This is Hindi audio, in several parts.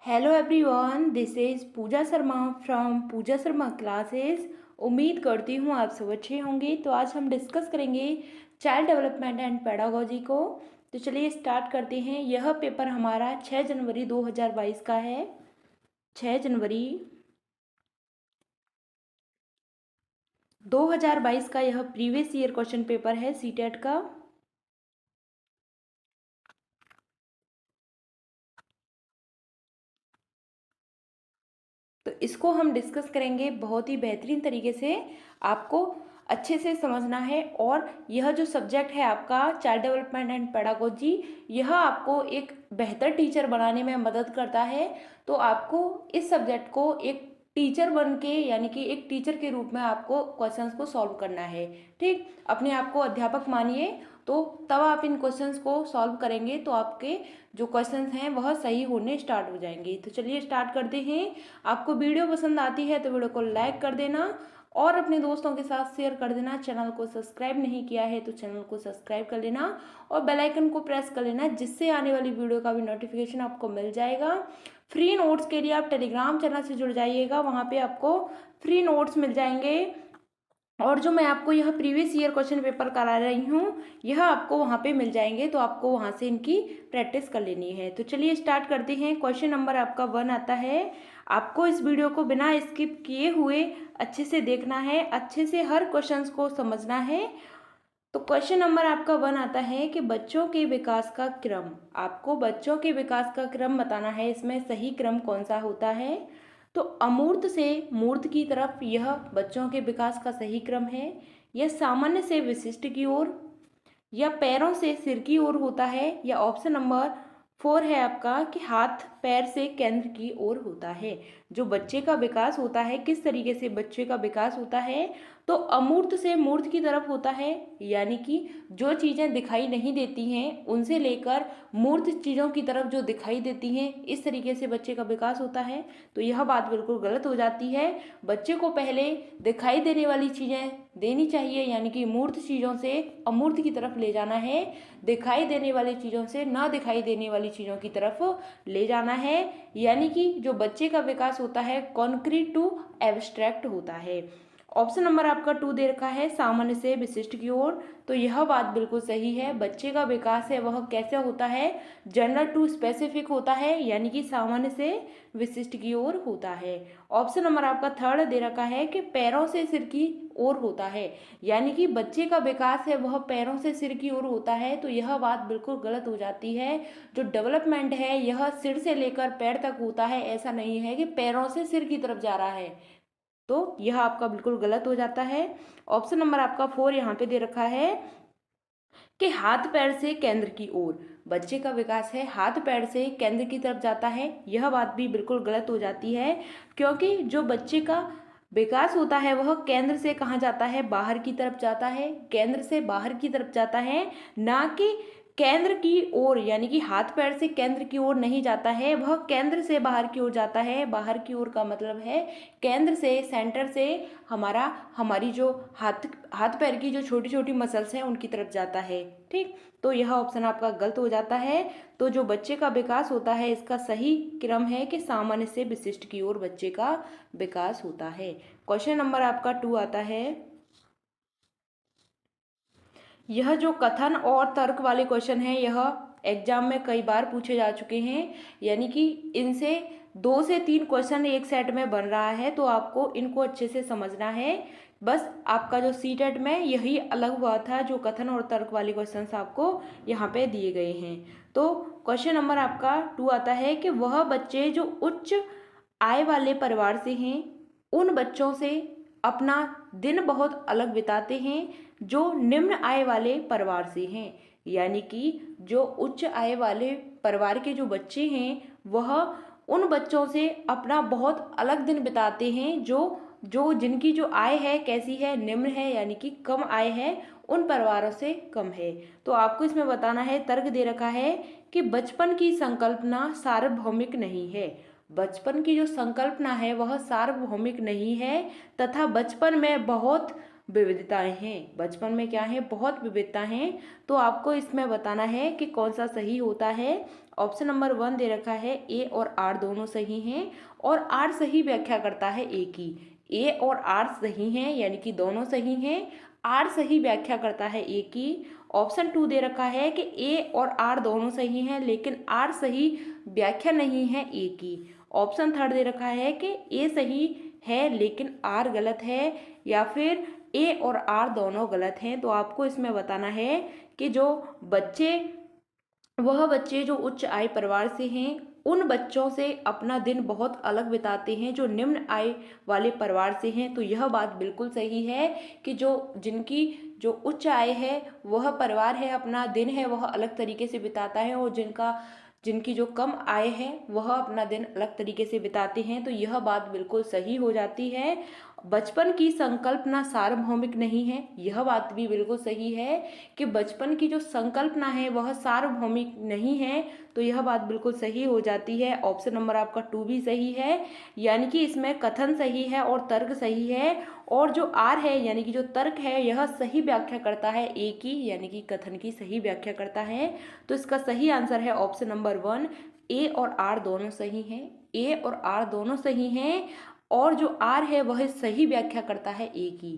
Hello everyone, this is Pooja Sharma from Pooja Sharma classes. उम्मीद करती हूँ आप सब अच्छे होंगे। तो आज हम डिस्कस करेंगे चाइल्ड डेवलपमेंट एंड पेडागोजी को। तो चलिए स्टार्ट करते हैं। यह पेपर हमारा 6 जनवरी 2022 का है। 6 जनवरी 2022 का यह प्रीवियस ईयर क्वेश्चन पेपर है सीटेट का। तो इसको हम डिस्कस करेंगे बहुत ही बेहतरीन तरीके से। आपको अच्छे से समझना है। और यह जो सब्जेक्ट है आपका चाइल्ड डेवलपमेंट एंड पेडागोजी, यह आपको एक बेहतर टीचर बनाने में मदद करता है। तो आपको इस सब्जेक्ट को एक टीचर बन के, यानी कि एक टीचर के रूप में आपको क्वेश्चंस को सॉल्व करना है। ठीक, अपने आप को अध्यापक मानिए। तो तब आप इन क्वेश्चंस को सॉल्व करेंगे तो आपके जो क्वेश्चंस हैं वह सही होने स्टार्ट हो जाएंगे। तो चलिए स्टार्ट करते हैं। आपको वीडियो पसंद आती है तो वीडियो को लाइक कर देना और अपने दोस्तों के साथ शेयर कर देना। चैनल को सब्सक्राइब नहीं किया है तो चैनल को सब्सक्राइब कर लेना और बेल आइकन को प्रेस कर लेना, जिससे आने वाली वीडियो का भी नोटिफिकेशन आपको मिल जाएगा। फ्री नोट्स के लिए आप टेलीग्राम चैनल से जुड़ जाइएगा, वहाँ पे आपको फ्री नोट्स मिल जाएंगे। और जो मैं आपको यह प्रीवियस ईयर क्वेश्चन पेपर करा रही हूँ, यह आपको वहाँ पे मिल जाएंगे। तो आपको वहाँ से इनकी प्रैक्टिस कर लेनी है। तो चलिए स्टार्ट करते हैं। क्वेश्चन नंबर आपका 1 आता है। आपको इस वीडियो को बिना स्किप किए हुए अच्छे से देखना है, अच्छे से हर क्वेश्चंस को समझना है। तो क्वेश्चन नंबर आपका 1 आता है कि बच्चों के विकास का क्रम। आपको बच्चों के विकास का क्रम बताना है। इसमें सही क्रम कौन सा होता है? तो अमूर्त से मूर्त की तरफ यह बच्चों के विकास का सही क्रम है। यह सामान्य से विशिष्ट की ओर, या पैरों से सिर की ओर होता है, या ऑप्शन नंबर 4 है आपका कि हाथ पैर से केंद्र की ओर होता है। जो बच्चे का विकास होता है, किस तरीके से बच्चे का विकास होता है? तो अमूर्त से मूर्त की तरफ होता है, यानी कि जो चीज़ें दिखाई नहीं देती हैं उनसे लेकर मूर्त चीज़ों की तरफ जो दिखाई देती हैं, इस तरीके से बच्चे का विकास होता है। तो यह बात बिल्कुल गलत हो जाती है। बच्चे को पहले दिखाई देने वाली चीज़ें देनी चाहिए, यानी कि मूर्त चीज़ों से अमूर्त की तरफ ले जाना है। दिखाई देने वाली चीज़ों से ना दिखाई देने वाली चीज़ों की तरफ ले जाना है। यानी कि जो बच्चे का विकास होता है कॉन्क्रीट टू एब्स्ट्रैक्ट होता है। ऑप्शन नंबर आपका 2 दे रखा है, सामान्य से विशिष्ट की ओर। तो यह बात बिल्कुल सही है। बच्चे का विकास है वह कैसे होता है? जनरल टू स्पेसिफिक होता है, यानी कि सामान्य से विशिष्ट की ओर होता है। ऑप्शन नंबर आपका 3 दे रखा है कि पैरों से सिर की ओर होता है, यानी कि बच्चे का विकास है वह पैरों से सिर की ओर होता है। तो यह बात बिल्कुल गलत हो जाती है। जो डेवलपमेंट है यह सिर से लेकर पैर तक होता है, ऐसा नहीं है कि पैरों से सिर की तरफ जा रहा है। तो यह आपका बिल्कुल गलत हो जाता है। ऑप्शन नंबर आपका 4 यहाँ पे दे रखा है कि हाथ पैर से केंद्र की ओर। बच्चे का विकास है हाथ पैर से केंद्र की तरफ जाता है, यह बात भी बिल्कुल गलत हो जाती है। क्योंकि जो बच्चे का विकास होता है वह केंद्र से कहाँ जाता है? बाहर की तरफ जाता है। केंद्र से बाहर की तरफ जाता है, ना कि केंद्र की ओर, यानी कि हाथ पैर से केंद्र की ओर नहीं जाता है, वह केंद्र से बाहर की ओर जाता है। बाहर की ओर का मतलब है केंद्र से, सेंटर से हमारी जो हाथ हाथ पैर की जो छोटी छोटी मसल्स हैं उनकी तरफ जाता है। ठीक, तो यह ऑप्शन आपका गलत हो जाता है। तो जो बच्चे का विकास होता है इसका सही क्रम है कि सामान्य से विशिष्ट की ओर बच्चे का विकास होता है। क्वेश्चन नंबर आपका 2 आता है। यह जो कथन और तर्क वाले क्वेश्चन हैं यह एग्जाम में कई बार पूछे जा चुके हैं, यानी कि इनसे 2 से 3 क्वेश्चन एक सेट में बन रहा है। तो आपको इनको अच्छे से समझना है। बस आपका जो सीटेट में यही अलग हुआ था, जो कथन और तर्क वाले क्वेश्चन आपको यहाँ पे दिए गए हैं। तो क्वेश्चन नंबर आपका 2 आता है कि वह बच्चे जो उच्च आय वाले परिवार से हैं उन बच्चों से अपना दिन बहुत अलग बिताते हैं जो निम्न आय वाले परिवार से हैं। यानी कि जो उच्च आय वाले परिवार के जो बच्चे हैं वह उन बच्चों से अपना बहुत अलग दिन बिताते हैं जो जो जिनकी जो आय है कैसी है? निम्न है, यानी कि कम आय है, उन परिवारों से कम है। तो आपको इसमें बताना है, तर्क दे रखा है कि बचपन की संकल्पना सार्वभौमिक नहीं है। बचपन की जो संकल्पना है वह सार्वभौमिक नहीं है, तथा बचपन में बहुत विविधताएं हैं। बचपन में क्या है, बहुत विविधता हैं। तो आपको इसमें बताना है कि कौन सा सही होता है। ऑप्शन नंबर 1 दे रखा है ए और आर दोनों सही हैं, और आर सही व्याख्या करता है ए की। ए और आर सही हैं यानी कि दोनों सही हैं। आर सही व्याख्या करता है ए की। ऑप्शन 2 दे रखा है कि ए और आर दोनों सही हैं लेकिन आर सही व्याख्या नहीं है ए की। ऑप्शन 3 दे रखा है कि ए सही है लेकिन आर गलत है, या फिर ए और आर दोनों गलत हैं। तो आपको इसमें बताना है कि वह बच्चे जो उच्च आय परिवार से हैं उन बच्चों से अपना दिन बहुत अलग बिताते हैं जो निम्न आय वाले परिवार से हैं। तो यह बात बिल्कुल सही है कि जिनकी जो उच्च आय है वह परिवार है, अपना दिन है वह अलग तरीके से बिताता है, और जिनकी जो कम आय है वह अपना दिन अलग तरीके से बिताते हैं। तो यह बात बिल्कुल सही हो जाती है। बचपन की संकल्पना सार्वभौमिक नहीं है, यह बात भी बिल्कुल सही है कि बचपन की जो संकल्पना है वह सार्वभौमिक नहीं है। तो यह बात बिल्कुल सही हो जाती है। ऑप्शन नंबर आपका 2 भी सही है, यानी कि इसमें कथन सही है और तर्क सही है, और जो आर है यानी कि जो तर्क है यह सही व्याख्या करता है ए की, यानी कि कथन की सही व्याख्या करता है। तो इसका सही आंसर है ऑप्शन नंबर 1, ए और आर दोनों सही हैं। ए और आर दोनों सही हैं, और जो आर है वह सही व्याख्या करता है ए की।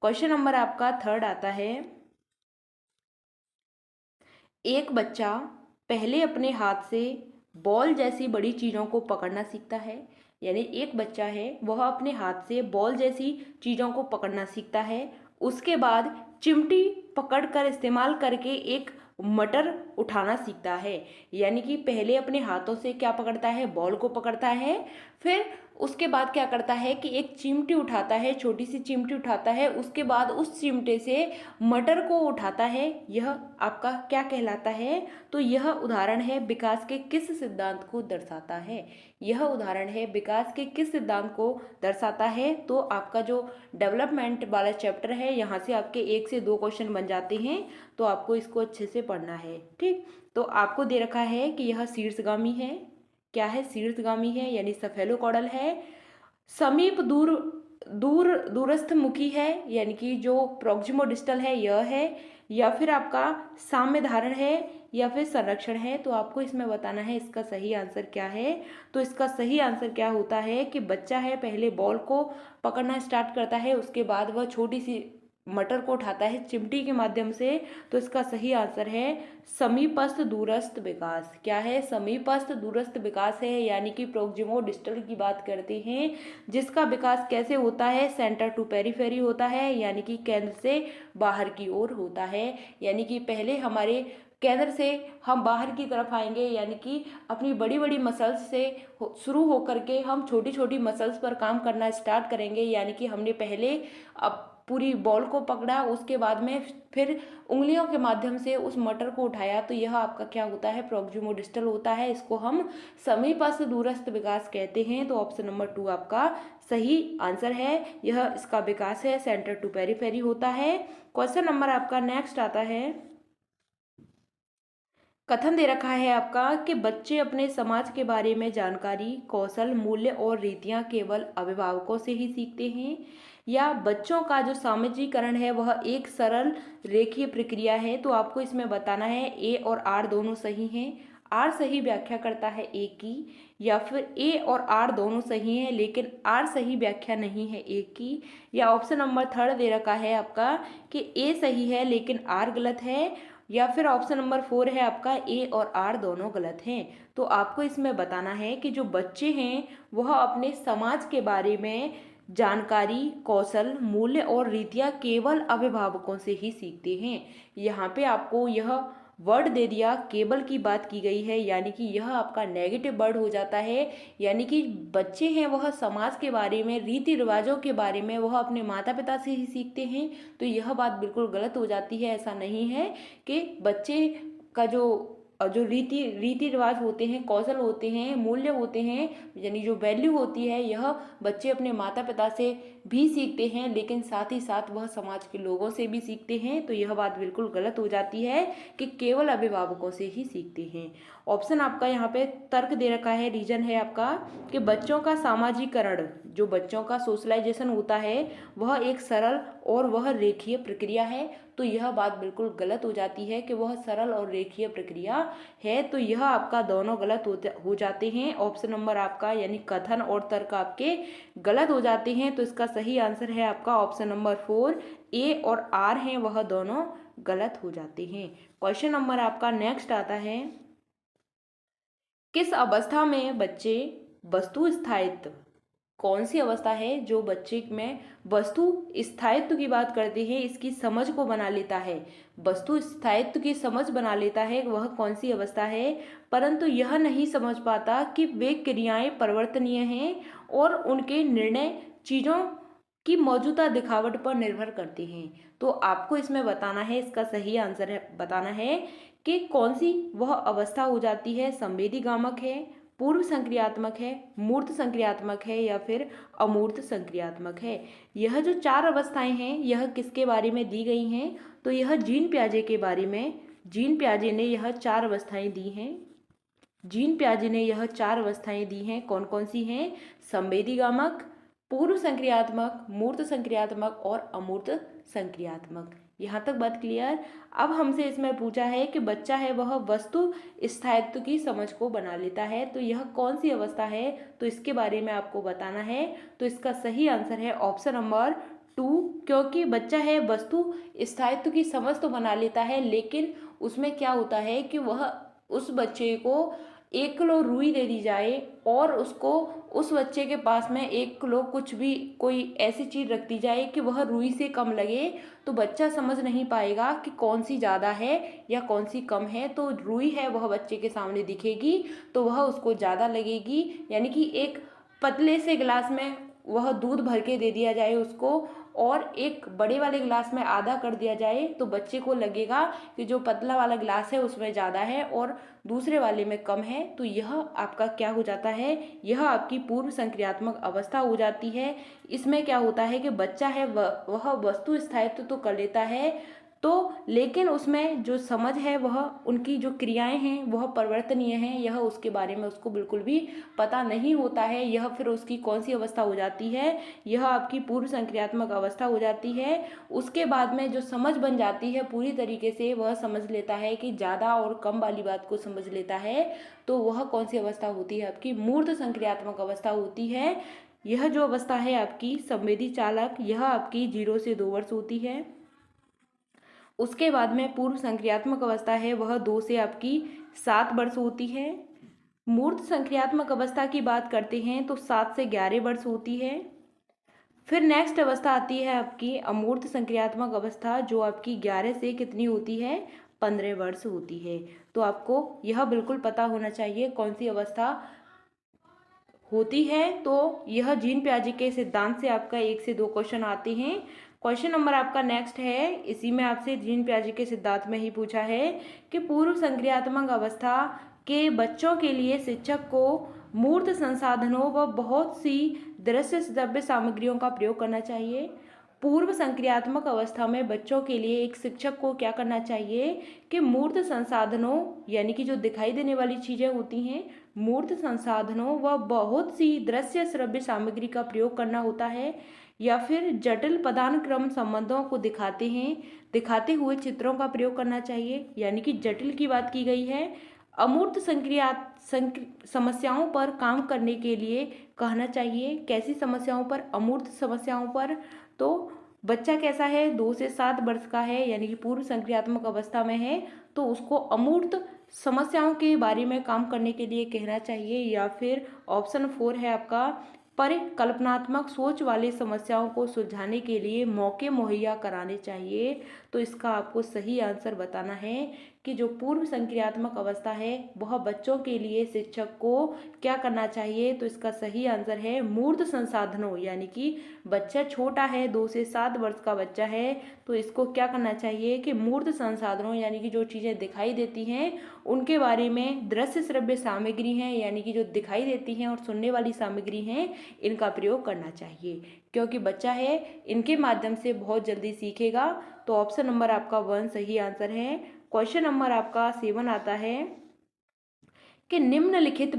क्वेश्चन नंबर आपका 3 आता है। एक बच्चा पहले अपने हाथ से बॉल जैसी बड़ी चीज़ों को पकड़ना सीखता है, यानी एक बच्चा है वह अपने हाथ से बॉल जैसी चीज़ों को पकड़ना सीखता है। उसके बाद चिमटी पकड़कर इस्तेमाल करके एक मटर उठाना सीखता है, यानी कि पहले अपने हाथों से क्या पकड़ता है, बॉल को पकड़ता है। फिर उसके बाद क्या करता है कि एक चिमटी उठाता है, छोटी सी चिमटी उठाता है, उसके बाद उस चिमटे से मटर को उठाता है। यह आपका क्या कहलाता है? तो यह उदाहरण है विकास के किस सिद्धांत को दर्शाता है। यह उदाहरण है विकास के किस सिद्धांत को दर्शाता है। तो आपका जो डेवलपमेंट वाला चैप्टर है यहाँ से आपके 1 से 2 क्वेश्चन बन जाते हैं, तो आपको इसको अच्छे से पढ़ना है। ठीक, तो आपको दे रखा है कि यह शीर्षगामी है। क्या है? शीर्षगामी है, यानी सफेलोकॉडल है। समीप दूरस्थ मुखी है, यानी कि जो प्रोक्सिमोडिस्टल है यह है, या फिर आपका साम्य धारण है, या फिर संरक्षण है। तो आपको इसमें बताना है इसका सही आंसर क्या है। तो इसका सही आंसर क्या होता है कि बच्चा है पहले बॉल को पकड़ना स्टार्ट करता है, उसके बाद वह छोटी सी मटर को उठाता है चिमटी के माध्यम से। तो इसका सही आंसर है समीपस्थ दूरस्थ विकास। क्या है? समीपस्थ दूरस्थ विकास है, यानी कि प्रोक्सिमो डिस्टल की बात करते हैं, जिसका विकास कैसे होता है? सेंटर टू पेरीफेरी होता है, यानी कि केंद्र से बाहर की ओर होता है। यानी कि पहले हमारे केंद्र से हम बाहर की तरफ आएंगे, यानी कि अपनी बड़ी बड़ी मसल्स से शुरू होकर के हम छोटी छोटी मसल्स पर काम करना स्टार्ट करेंगे। यानी कि हमने पहले अब पूरी बॉल को पकड़ा, उसके बाद में फिर उंगलियों के माध्यम से उस मटर को उठाया। तो यह आपका क्या होता है? प्रोक्सिमोडिस्टल होता है। इसको हम समीपस्थ दूरस्थ विकास कहते हैं। तो ऑप्शन नंबर 2 आपका सही आंसर है। यह इसका विकास है, सेंटर टू पेरीफेरी होता है। क्वेश्चन नंबर आपका नेक्स्ट आता है। कथन दे रखा है आपका कि बच्चे अपने समाज के बारे में जानकारी, कौशल, मूल्य और रीतियां केवल अभिभावकों से ही सीखते हैं, या बच्चों का जो सामाजिकरण है वह एक सरल रेखीय प्रक्रिया है। तो आपको इसमें बताना है ए और आर दोनों सही हैं। आर सही व्याख्या करता है ए की, या फिर ए और आर दोनों सही हैं लेकिन आर सही व्याख्या नहीं है ए की, या ऑप्शन नंबर 3 दे रखा है आपका कि ए सही है लेकिन आर गलत है, या फिर ऑप्शन नंबर 4 है आपका ए और आर दोनों गलत हैं। तो आपको इसमें बताना है कि जो बच्चे हैं वह अपने समाज के बारे में जानकारी, कौशल, मूल्य और रीतियां केवल अभिभावकों से ही सीखते हैं। यहाँ पे आपको यह वर्ड दे दिया, केवल की बात की गई है, यानी कि यह आपका नेगेटिव वर्ड हो जाता है। यानी कि बच्चे हैं वह समाज के बारे में, रीति रिवाजों के बारे में वह अपने माता पिता से ही सीखते हैं। तो यह बात बिल्कुल गलत हो जाती है। ऐसा नहीं है कि बच्चे का जो रीति रिवाज होते हैं, कौशल होते हैं, मूल्य होते हैं, यानी जो वैल्यू होती है, यह बच्चे अपने माता पिता से भी सीखते हैं, लेकिन साथ ही साथ वह समाज के लोगों से भी सीखते हैं। तो यह बात बिल्कुल गलत हो जाती है कि केवल अभिभावकों से ही सीखते हैं। ऑप्शन आपका यहाँ पे तर्क दे रखा है, रीजन है आपका कि बच्चों का सामाजिकरण, जो बच्चों का सोशलाइजेशन होता है वह एक सरल और वह रेखीय प्रक्रिया है। तो यह बात बिल्कुल गलत हो जाती है कि वह सरल और रेखीय प्रक्रिया है, तो यह आपका दोनों गलत हो जाते हैं। ऑप्शन नंबर आपका यानी कथन और तर्क आपके गलत हो जाते हैं। तो इसका सही आंसर है आपका ऑप्शन नंबर 4, ए और आर हैं वह दोनों गलत हो जाते हैं। क्वेश्चन नंबर आपका नेक्स्ट आता है, किस अवस्था में बच्चे वस्तु स्थायित्व, कौन सी अवस्था है जो बच्चे में वस्तु स्थायित्व की बात करते हैं, इसकी समझ को बना लेता है, वस्तु स्थायित्व की समझ बना लेता है, वह कौन सी अवस्था है, परंतु यह नहीं समझ पाता कि वे क्रियाएं परिवर्तनीय हैं और उनके निर्णय चीज़ों की मौजूदा दिखावट पर निर्भर करते हैं। तो आपको इसमें बताना है, इसका सही आंसर है बताना है कि कौन सी वह अवस्था हो जाती है, संवेदीगामक है, पूर्व संक्रियात्मक है, मूर्त संक्रियात्मक है या फिर अमूर्त संक्रियात्मक है। यह जो 4 अवस्थाएं हैं यह किसके बारे में दी गई हैं, तो यह जीन पियाजे के बारे में, जीन पियाजे ने यह 4 अवस्थाएं दी हैं। जीन पियाजे ने यह 4 अवस्थाएं दी हैं, कौन कौन सी हैं, संवेदीगामक, पूर्व संक्रियात्मक, मूर्त संक्रियात्मक और अमूर्त संक्रियात्मक। यहाँ तक बात क्लियर। अब हमसे इसमें पूछा है कि बच्चा है वह वस्तु स्थायित्व की समझ को बना लेता है, तो यह कौन सी अवस्था है, तो इसके बारे में आपको बताना है। तो इसका सही आंसर है ऑप्शन नंबर 2, क्योंकि बच्चा है वस्तु स्थायित्व की समझ तो बना लेता है, लेकिन उसमें क्या होता है कि वह उस बच्चे को 1 किलो रुई दे दी जाए और उसको उस बच्चे के पास में 1 किलो कुछ भी कोई ऐसी चीज़ रख दी जाए कि वह रुई से कम लगे, तो बच्चा समझ नहीं पाएगा कि कौन सी ज़्यादा है या कौन सी कम है। तो रुई है वह बच्चे के सामने दिखेगी तो वह उसको ज़्यादा लगेगी, यानी कि एक पतले से गिलास में वह दूध भर के दे दिया जाए उसको और एक बड़े वाले गिलास में आधा कर दिया जाए, तो बच्चे को लगेगा कि जो पतला वाला गिलास है उसमें ज़्यादा है और दूसरे वाले में कम है। तो यह आपका क्या हो जाता है, यह आपकी पूर्व संक्रियात्मक अवस्था हो जाती है। इसमें क्या होता है कि बच्चा है वह वस्तु स्थायित्व तो कर लेता है, तो लेकिन उसमें जो समझ है वह उनकी जो क्रियाएं हैं वह परिवर्तनीय हैं, यह उसके बारे में उसको बिल्कुल भी पता नहीं होता है। यह फिर उसकी कौन सी अवस्था हो जाती है, यह आपकी पूर्व संक्रियात्मक अवस्था हो जाती है। उसके बाद में जो समझ बन जाती है पूरी तरीके से, वह समझ लेता है कि ज़्यादा और कम वाली बात को समझ लेता है, तो वह कौन सी अवस्था होती है, आपकी मूर्त संक्रियात्मक अवस्था होती है। यह जो अवस्था है आपकी संवेदी चालक, यह आपकी 0 से 2 वर्ष होती है। उसके बाद में पूर्व संक्रियात्मक अवस्था है वह 2 से आपकी 7 वर्ष होती है। मूर्त संक्रियात्मक अवस्था की बात करते हैं तो 7 से 11 वर्ष होती है। फिर नेक्स्ट अवस्था आती है आपकी अमूर्त संक्रियात्मक अवस्था, जो आपकी 11 से कितनी होती है, 15 वर्ष होती है। तो आपको यह बिल्कुल पता होना चाहिए कौन सी अवस्था होती है। तो यह जीन पियाजे के सिद्धांत से आपका 1 से 2 क्वेश्चन आते हैं। क्वेश्चन नंबर आपका नेक्स्ट है, इसी में आपसे जीन पियाजे के सिद्धांत में ही पूछा है कि पूर्व संक्रियात्मक अवस्था के बच्चों के लिए शिक्षक को मूर्त संसाधनों व बहुत सी दृश्य श्रव्य सामग्रियों का प्रयोग करना चाहिए। पूर्व संक्रियात्मक अवस्था में बच्चों के लिए एक शिक्षक को क्या करना चाहिए कि मूर्त संसाधनों यानी कि जो दिखाई देने वाली चीज़ें होती हैं, मूर्त संसाधनों व बहुत सी दृश्य श्रव्य सामग्री का प्रयोग करना होता है, या फिर जटिल पदानुक्रम संबंधों को दिखाते हुए चित्रों का प्रयोग करना चाहिए, यानी कि जटिल की बात की गई है। अमूर्त समस्याओं पर काम करने के लिए कहना चाहिए, कैसी समस्याओं पर, अमूर्त समस्याओं पर। तो बच्चा कैसा है, 2 से 7 वर्ष का है, यानी कि पूर्व संक्रियात्मक अवस्था में है, तो उसको अमूर्त समस्याओं के बारे में काम करने के लिए कहना चाहिए, या फिर ऑप्शन 4 है आपका परिकल्पनात्मक सोच वाली समस्याओं को सुलझाने के लिए मौके मुहैया कराने चाहिए। तो इसका आपको सही आंसर बताना है कि जो पूर्व संक्रियात्मक अवस्था है वह बच्चों के लिए शिक्षक को क्या करना चाहिए। तो इसका सही आंसर है मूर्त संसाधनों, यानी कि बच्चा छोटा है, 2 से 7 वर्ष का बच्चा है, तो इसको क्या करना चाहिए कि मूर्त संसाधनों यानी कि जो चीज़ें दिखाई देती हैं उनके बारे में, दृश्य श्रव्य सामग्री हैं यानी कि जो दिखाई देती हैं और सुनने वाली सामग्री हैं, इनका प्रयोग करना चाहिए, क्योंकि बच्चा है इनके माध्यम से बहुत जल्दी सीखेगा। तो ऑप्शन नंबर आपका 1 सही आंसर है। क्वेश्चन नंबर आपका 7 आता है, कि निम्नलिखित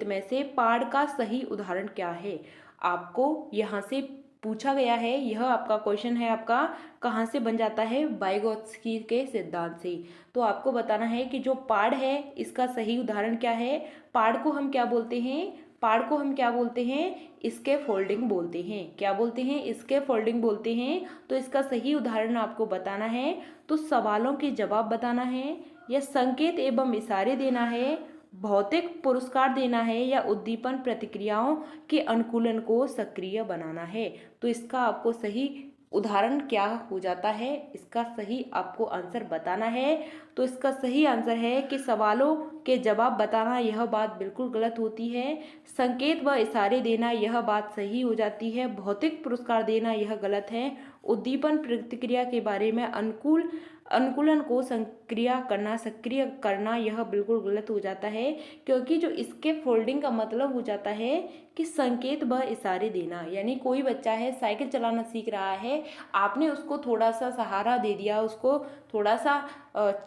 में से पाड़ का सही उदाहरण क्या है। आपको यहाँ से पूछा गया है, यह आपका क्वेश्चन है, आपका कहाँ से बन जाता है, वाइगोत्स्की के सिद्धांत से। तो आपको बताना है कि जो पाड़ है इसका सही उदाहरण क्या है। पाड़ को हम क्या बोलते हैं, पाड़ को हम क्या बोलते हैं, इसके फोल्डिंग बोलते हैं। क्या बोलते हैं, इसके फोल्डिंग बोलते हैं। तो इसका सही उदाहरण आपको बताना है। तो सवालों के जवाब बताना है, या संकेत एवं इशारे देना है, भौतिक पुरस्कार देना है, या उद्दीपन प्रतिक्रियाओं के अनुकूलन को सक्रिय बनाना है। तो इसका आपको सही उदाहरण क्या हो जाता है, इसका सही आपको आंसर बताना है। तो इसका सही आंसर है कि सवालों के जवाब बताना, यह बात बिल्कुल गलत होती है। संकेत व इशारे देना, यह बात सही हो जाती है। भौतिक पुरस्कार देना, यह गलत है। उद्दीपन प्रतिक्रिया के बारे में अनुकूलन को सक्रिय करना, यह बिल्कुल गलत हो जाता है। क्योंकि जो इसके फोल्डिंग का मतलब हो जाता है कि संकेत व इशारे देना, यानी कोई बच्चा है साइकिल चलाना सीख रहा है, आपने उसको थोड़ा सा सहारा दे दिया, उसको थोड़ा सा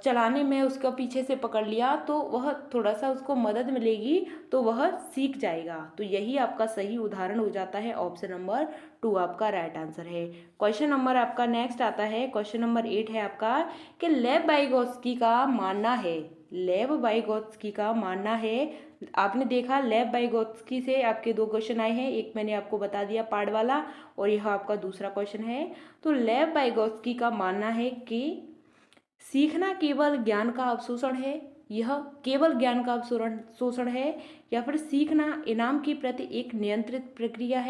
चलाने में उसका पीछे से पकड़ लिया, तो वह थोड़ा सा उसको मदद मिलेगी तो वह सीख जाएगा। तो यही आपका सही उदाहरण हो जाता है। ऑप्शन नंबर 2 आपका राइट आंसर है। क्वेश्चन नंबर आपका नेक्स्ट आता है, क्वेश्चन नंबर 8 है आपका कि लेव वाइगोत्स्की का मानना है। आपने देखा लेव वाइगोत्स्की से आपके 2 क्वेश्चन आए हैं, एक मैंने आपको बता दिया पार्ट वाला, और यह आपका दूसरा क्वेश्चन है। तो लेव वाइगोत्स्की का मानना है कि सीखना केवल ज्ञान का अवशोषण है, यह केवल ज्ञान का अवशोषण है, या फिर सीखना इनाम की प्रति एक नियंत्रित प्रतिक्रिया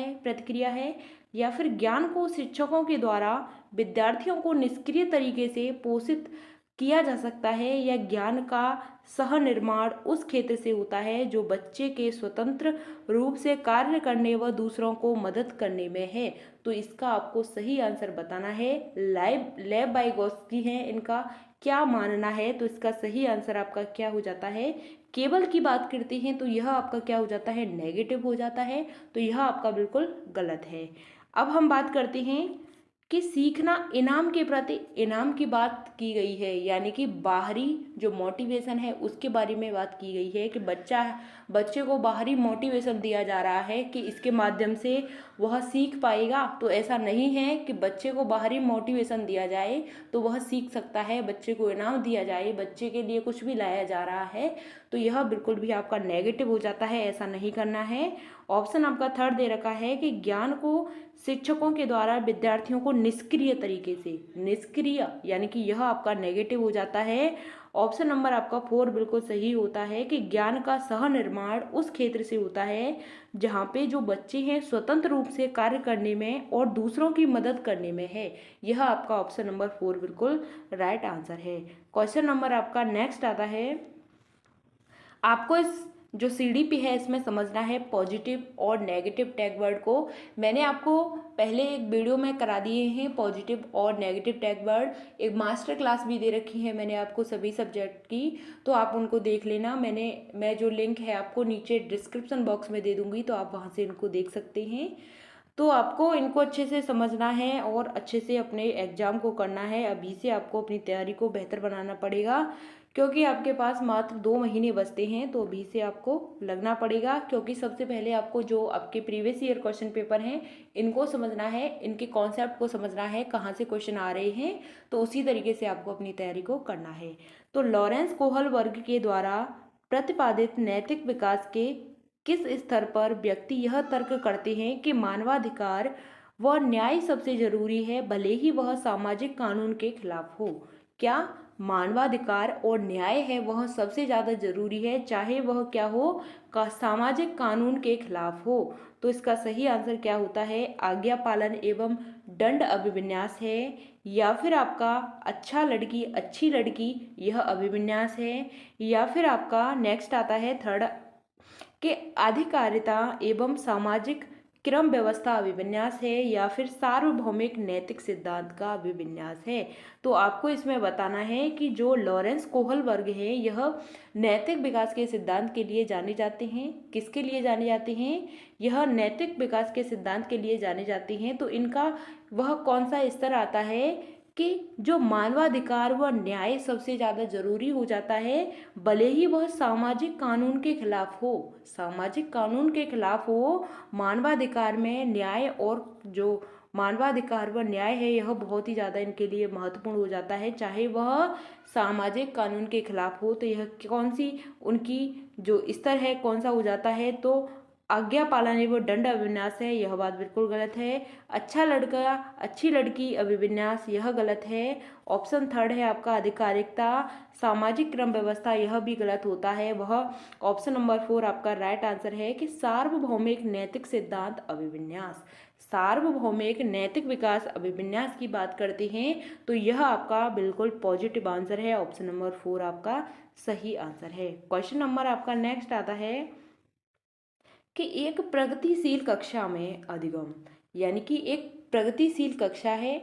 है, या फिर ज्ञान को शिक्षकों के द्वारा विद्यार्थियों को निष्क्रिय तरीके से पोषित किया जा सकता है, या ज्ञान का सह निर्माण उस क्षेत्र से होता है जो बच्चे के स्वतंत्र रूप से कार्य करने व दूसरों को मदद करने में है। तो इसका आपको सही आंसर बताना है। लेव वाइगोत्स्की है, इनका क्या मानना है। तो इसका सही आंसर आपका क्या हो जाता है, केवल की बात करते हैं तो यह आपका क्या हो जाता है, नेगेटिव हो जाता है। तो यह आपका बिल्कुल गलत है। अब हम बात करते हैं कि सीखना इनाम के प्रति, इनाम की बात की गई है, यानी कि बाहरी जो मोटिवेशन है उसके बारे में बात की गई है कि बच्चे को बाहरी मोटिवेशन दिया जा रहा है कि इसके माध्यम से वह सीख पाएगा। तो ऐसा नहीं है कि बच्चे को बाहरी मोटिवेशन दिया जाए तो वह सीख सकता है, बच्चे को इनाम दिया जाए, बच्चे के लिए कुछ भी लाया जा रहा है, तो यह बिल्कुल भी आपका नेगेटिव हो जाता है, ऐसा नहीं करना है। ऑप्शन आपका थर्ड दे रखा है कि ज्ञान को शिक्षकों के द्वारा विद्यार्थियों को निष्क्रिय तरीके से, निष्क्रिय यानी कि यह आपका नेगेटिव हो जाता है। ऑप्शन नंबर आपका 4 बिल्कुल सही होता है कि ज्ञान का सह निर्माण उस क्षेत्र से होता है जहाँ पे जो बच्चे हैं स्वतंत्र रूप से कार्य करने में और दूसरों की मदद करने में है। यह आपका ऑप्शन नंबर 4 बिल्कुल राइट आंसर है। क्वेश्चन नंबर आपका नेक्स्ट आता है, आपको इस जो सीडीपी है इसमें समझना है पॉजिटिव और नेगेटिव टैग वर्ड को। मैंने आपको पहले एक वीडियो में करा दिए हैं पॉजिटिव और नेगेटिव टैग वर्ड, एक मास्टर क्लास भी दे रखी है मैंने आपको सभी सब्जेक्ट की, तो आप उनको देख लेना। मैं जो लिंक है आपको नीचे डिस्क्रिप्शन बॉक्स में दे दूँगी, तो आप वहाँ से इनको देख सकते हैं। तो आपको इनको अच्छे से समझना है और अच्छे से अपने एग्ज़ाम को करना है। अभी से आपको अपनी तैयारी को बेहतर बनाना पड़ेगा, क्योंकि आपके पास मात्र 2 महीने बचते हैं, तो अभी से आपको लगना पड़ेगा। क्योंकि सबसे पहले आपको जो आपके प्रीवियस ईयर क्वेश्चन पेपर हैं इनको समझना है, इनके कॉन्सेप्ट को समझना है, कहाँ से क्वेश्चन आ रहे हैं, तो उसी तरीके से आपको अपनी तैयारी को करना है। तो लॉरेंस कोहल वर्ग के द्वारा प्रतिपादित नैतिक विकास के किस स्तर पर व्यक्ति यह तर्क करते हैं कि मानवाधिकार व न्याय सबसे जरूरी है, भले ही वह सामाजिक कानून के खिलाफ हो। क्या मानवाधिकार और न्याय है वह सबसे ज़्यादा जरूरी है, चाहे वह क्या हो, का सामाजिक कानून के खिलाफ हो। तो इसका सही आंसर क्या होता है, आज्ञा पालन एवं दंड अभिविन्यास है, या फिर आपका अच्छा लड़की अच्छी लड़की यह अभिविन्यास है, या फिर आपका नेक्स्ट आता है थर्ड के अधिकारिता एवं सामाजिक क्रम व्यवस्था अभिविन्यास है, या फिर सार्वभौमिक नैतिक सिद्धांत का अभिविन्यास है। तो आपको इसमें बताना है कि जो लॉरेंस कोहल वर्ग है यह नैतिक विकास के सिद्धांत के लिए जाने जाते हैं। किसके लिए जाने जाते हैं, यह नैतिक विकास के सिद्धांत के लिए जाने जाते हैं। तो इनका वह कौन सा स्तर आता है कि जो मानवाधिकार व न्याय सबसे ज़्यादा जरूरी हो जाता है, भले ही वह सामाजिक कानून के खिलाफ हो। सामाजिक कानून के खिलाफ हो, मानवाधिकार में न्याय और जो मानवाधिकार व न्याय है यह बहुत ही ज़्यादा इनके लिए महत्वपूर्ण हो जाता है। चाहे वह सामाजिक कानून के खिलाफ हो, तो यह कौन सी उनकी जो स्तर है कौन सा हो जाता है, तो आज्ञा पालन एवं दंड अभिविन्यास है, यह बात बिल्कुल गलत है। अच्छा लड़का अच्छी लड़की अभिविन्यास, यह गलत है। ऑप्शन थर्ड है आपका आधिकारिकता सामाजिक क्रम व्यवस्था, यह भी गलत होता है। वह ऑप्शन नंबर 4 आपका राइट आंसर है कि सार्वभौमिक नैतिक सिद्धांत अभिविन्यास। सार्वभौमिक नैतिक विकास अभिविन्यास की बात करते हैं तो यह आपका बिल्कुल पॉजिटिव आंसर है। ऑप्शन नंबर 4 आपका सही आंसर है। क्वेश्चन नंबर आपका नेक्स्ट आता है कि एक प्रगतिशील कक्षा में अधिगम, यानी कि एक प्रगतिशील कक्षा है।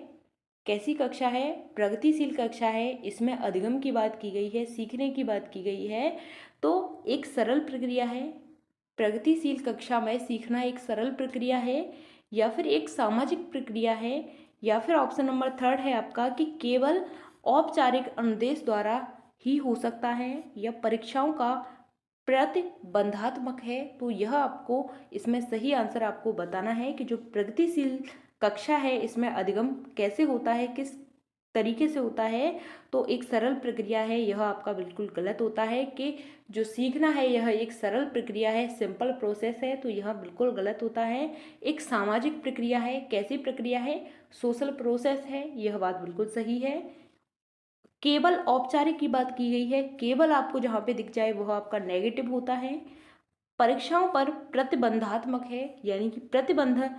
कैसी कक्षा है? प्रगतिशील कक्षा है। इसमें अधिगम की बात की गई है, सीखने की बात की गई है। तो एक सरल प्रक्रिया है। प्रगतिशील कक्षा में सीखना एक सरल प्रक्रिया है या फिर एक सामाजिक प्रक्रिया है, या फिर ऑप्शन नंबर थर्ड है आपका कि केवल औपचारिक अनुदेश द्वारा ही हो सकता है या परीक्षाओं का प्रतिबंधात्मक है। तो यह आपको इसमें सही आंसर आपको बताना है कि जो प्रगतिशील कक्षा है इसमें अधिगम कैसे होता है, किस तरीके से होता है। तो एक सरल प्रक्रिया है, यह आपका बिल्कुल गलत होता है कि जो सीखना है यह एक सरल प्रक्रिया है, सिंपल प्रोसेस है, तो यह बिल्कुल गलत होता है। एक सामाजिक प्रक्रिया है। कैसी प्रक्रिया है? सोशल प्रोसेस है, यह बात बिल्कुल सही है। केवल औपचारिक की बात की गई है, केवल आपको जहाँ पे दिख जाए वह आपका नेगेटिव होता है। परीक्षाओं पर प्रतिबंधात्मक है, यानी कि प्रतिबंध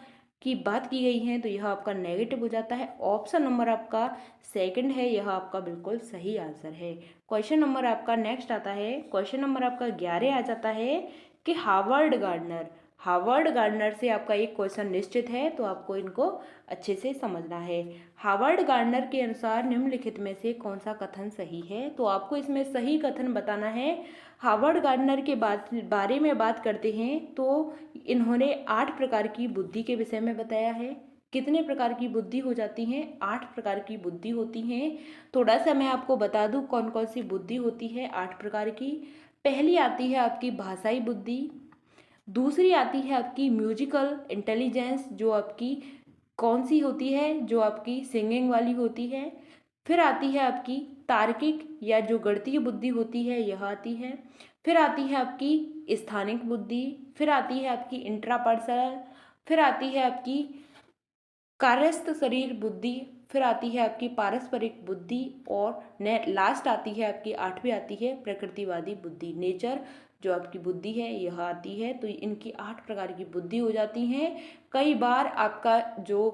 की बात की गई है, तो यह आपका नेगेटिव हो जाता है। ऑप्शन नंबर आपका सेकंड है, यह आपका बिल्कुल सही आंसर है। क्वेश्चन नंबर आपका नेक्स्ट आता है, क्वेश्चन नंबर आपका 11 आ जाता है कि हार्वर्ड गार्डनर से आपका एक क्वेश्चन निश्चित है, तो आपको इनको अच्छे से समझना है। हार्वर्ड गार्डनर के अनुसार निम्नलिखित में से कौन सा कथन सही है? तो आपको इसमें सही कथन बताना है। हार्वर्ड गार्डनर के बारे में बात करते हैं तो इन्होंने 8 प्रकार की बुद्धि के विषय में बताया है। कितने प्रकार की बुद्धि हो जाती हैं? 8 प्रकार की बुद्धि होती हैं। थोड़ा सा मैं आपको बता दूं कौन कौन सी बुद्धि होती है 8 प्रकार की। पहली आती है आपकी भाषाई बुद्धि, दूसरी आती है आपकी म्यूजिकल इंटेलिजेंस, जो आपकी कौन सी होती है? जो आपकी सिंगिंग वाली होती है। फिर आती है आपकी तार्किक या जो गणितीय बुद्धि होती है, यह आती है। फिर आती है आपकी स्थानिक बुद्धि, फिर आती है आपकी इंट्रापर्सनल, फिर आती है आपकी कार्यस्थ शरीर बुद्धि, फिर आती है आपकी पारस्परिक बुद्धि, और लास्ट आती है आपकी 8वीं आती है प्रकृतिवादी बुद्धि, नेचर जो आपकी बुद्धि है यह आती है। तो इनकी 8 प्रकार की बुद्धि हो जाती हैं। कई बार आपका जो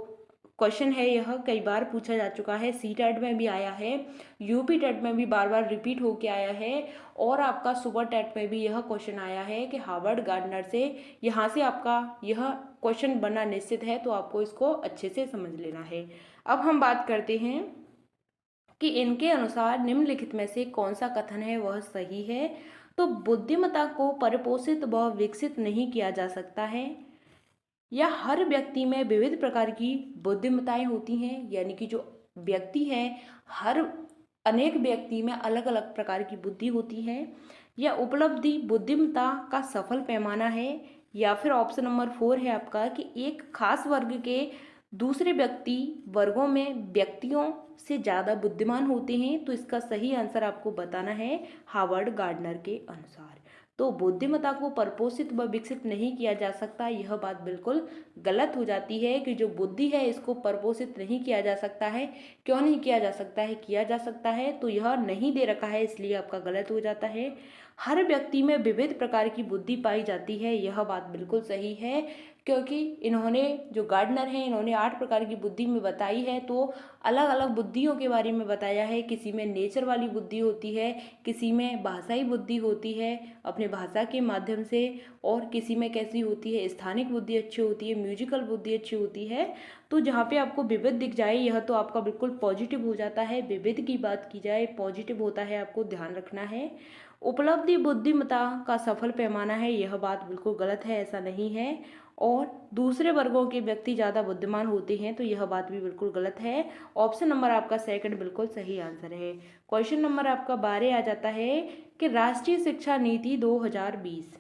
क्वेश्चन है यह कई बार पूछा जा चुका है, सी टेट में भी आया है, यूपी टेट में भी बार बार रिपीट होके आया है, और आपका सुपर टेट में भी यह क्वेश्चन आया है कि हार्वर्ड गार्डनर से यहाँ से आपका यह क्वेश्चन बनना निश्चित है, तो आपको इसको अच्छे से समझ लेना है। अब हम बात करते हैं कि इनके अनुसार निम्नलिखित में से कौन सा कथन है वह सही है। तो बुद्धिमत्ता को परिपोषित व विकसित नहीं किया जा सकता है, या हर व्यक्ति में विविध प्रकार की बुद्धिमत्ताएं होती हैं, यानी कि जो व्यक्ति है हर अनेक व्यक्ति में अलग अलग प्रकार की बुद्धि होती है, या उपलब्धि बुद्धिमत्ता का सफल पैमाना है, या फिर ऑप्शन नंबर 4 है आपका कि एक खास वर्ग के दूसरे व्यक्ति वर्गों में व्यक्तियों से ज़्यादा बुद्धिमान होते हैं। तो इसका सही आंसर आपको बताना है हार्वर्ड गार्डनर के अनुसार। तो बुद्धिमत्ता को परिपोषित व विकसित नहीं किया जा सकता, यह बात बिल्कुल गलत हो जाती है कि जो बुद्धि है इसको परिपोषित नहीं किया जा सकता है। क्यों नहीं किया जा सकता है? किया जा सकता है, तो यह नहीं दे रखा है इसलिए आपका गलत हो जाता है। हर व्यक्ति में विविध प्रकार की बुद्धि पाई जाती है, यह बात बिल्कुल सही है, क्योंकि इन्होंने जो गार्डनर हैं इन्होंने 8 प्रकार की बुद्धि में बताई है, तो अलग अलग बुद्धियों के बारे में बताया है। किसी में नेचर वाली बुद्धि होती है, किसी में भाषाई बुद्धि होती है अपने भाषा के माध्यम से, और किसी में कैसी होती है स्थानिक बुद्धि अच्छी होती है, म्यूजिकल बुद्धि अच्छी होती है। तो जहाँ पे आपको विविध दिख जाए यह तो आपका बिल्कुल पॉजिटिव हो जाता है। विविध की बात की जाए पॉजिटिव होता है, आपको ध्यान रखना है। उपलब्धि बुद्धिमत्ता का सफल पैमाना है, यह बात बिल्कुल गलत है, ऐसा नहीं है। और दूसरे वर्गों के व्यक्ति ज़्यादा बुद्धिमान होते हैं, तो यह बात भी बिल्कुल गलत है। ऑप्शन नंबर आपका सेकंड बिल्कुल सही आंसर है। क्वेश्चन नंबर आपका 12 आ जाता है कि राष्ट्रीय शिक्षा नीति 2020,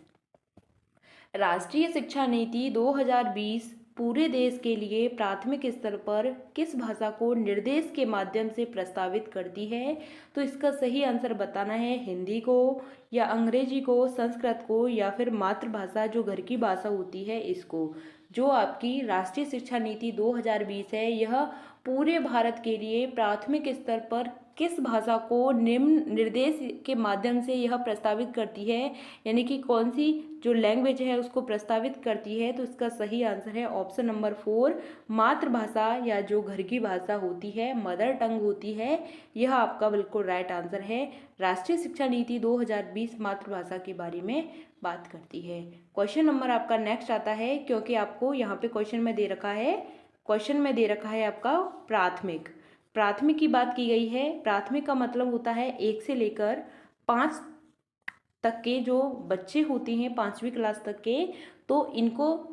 राष्ट्रीय शिक्षा नीति 2020 पूरे देश के लिए प्राथमिक स्तर पर किस भाषा को निर्देश के माध्यम से प्रस्तावित करती है? तो इसका सही आंसर बताना है। हिंदी को या अंग्रेजी को, संस्कृत को, या फिर मातृभाषा जो घर की भाषा होती है इसको। जो आपकी राष्ट्रीय शिक्षा नीति 2020 है, यह पूरे भारत के लिए प्राथमिक स्तर पर किस भाषा को निम्न निर्देश के माध्यम से यह प्रस्तावित करती है, यानी कि कौन सी जो लैंग्वेज है उसको प्रस्तावित करती है? तो इसका सही आंसर है ऑप्शन नंबर 4, मातृभाषा या जो घर की भाषा होती है, मदर टंग होती है, यह आपका बिल्कुल राइट आंसर है। राष्ट्रीय शिक्षा नीति 2020 मातृभाषा के बारे में बात करती है। क्वेश्चन नंबर आपका नेक्स्ट आता है, क्योंकि आपको यहाँ पे क्वेश्चन में दे रखा है आपका प्राथमिक, प्राथमिक की बात की गई है। प्राथमिक का मतलब होता है 1 से लेकर 5 तक के जो बच्चे होते हैं, 5वीं क्लास तक के, तो इनको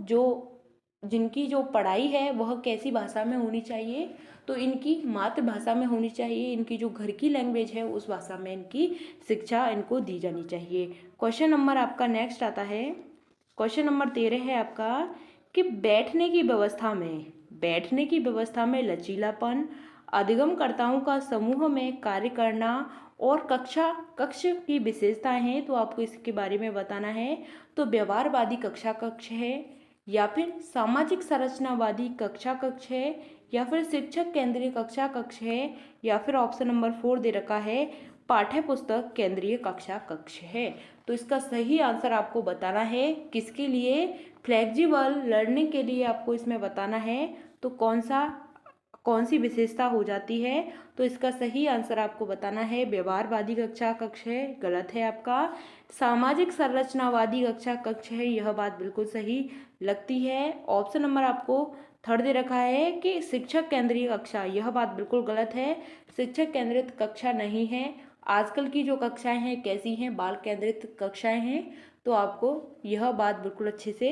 जिनकी जो पढ़ाई है वह कैसी भाषा में होनी चाहिए? तो इनकी मातृभाषा में होनी चाहिए। इनकी जो घर की लैंग्वेज है उस भाषा में इनकी शिक्षा इनको दी जानी चाहिए। क्वेश्चन नंबर आपका नेक्स्ट आता है, क्वेश्चन नंबर 13 है आपका कि बैठने की व्यवस्था में लचीलापन, अधिगमकर्ताओं का समूह में कार्य करना और कक्ष की विशेषताएं हैं, तो आपको इसके बारे में बताना है। तो व्यवहारवादी कक्षा कक्ष है, या फिर सामाजिक संरचनावादी कक्षा कक्ष है, या फिर शिक्षक केंद्रीय कक्षा कक्ष है, या फिर ऑप्शन नंबर 4 दे रखा है पाठ्य पुस्तक केंद्रीय कक्षा कक्ष है। तो इसका सही आंसर आपको बताना है। किसके लिए? फ्लेक्सिबल लर्निंग के लिए आपको इसमें बताना है। तो कौन सी विशेषता हो जाती है? तो इसका सही आंसर आपको बताना है व्यवहारवादी कक्षा कक्ष है, गलत है आपका। सामाजिक संरचनावादी कक्षा कक्ष है, यह बात बिल्कुल सही लगती है। ऑप्शन नंबर आपको थर्ड दे रखा है कि शिक्षक केंद्रीय कक्षा, यह बात बिल्कुल गलत है। शिक्षक केंद्रित कक्षा नहीं है। आजकल की जो कक्षाएं हैं कैसी हैं? बाल केंद्रित कक्षाएं हैं। तो आपको यह बात बिल्कुल अच्छे से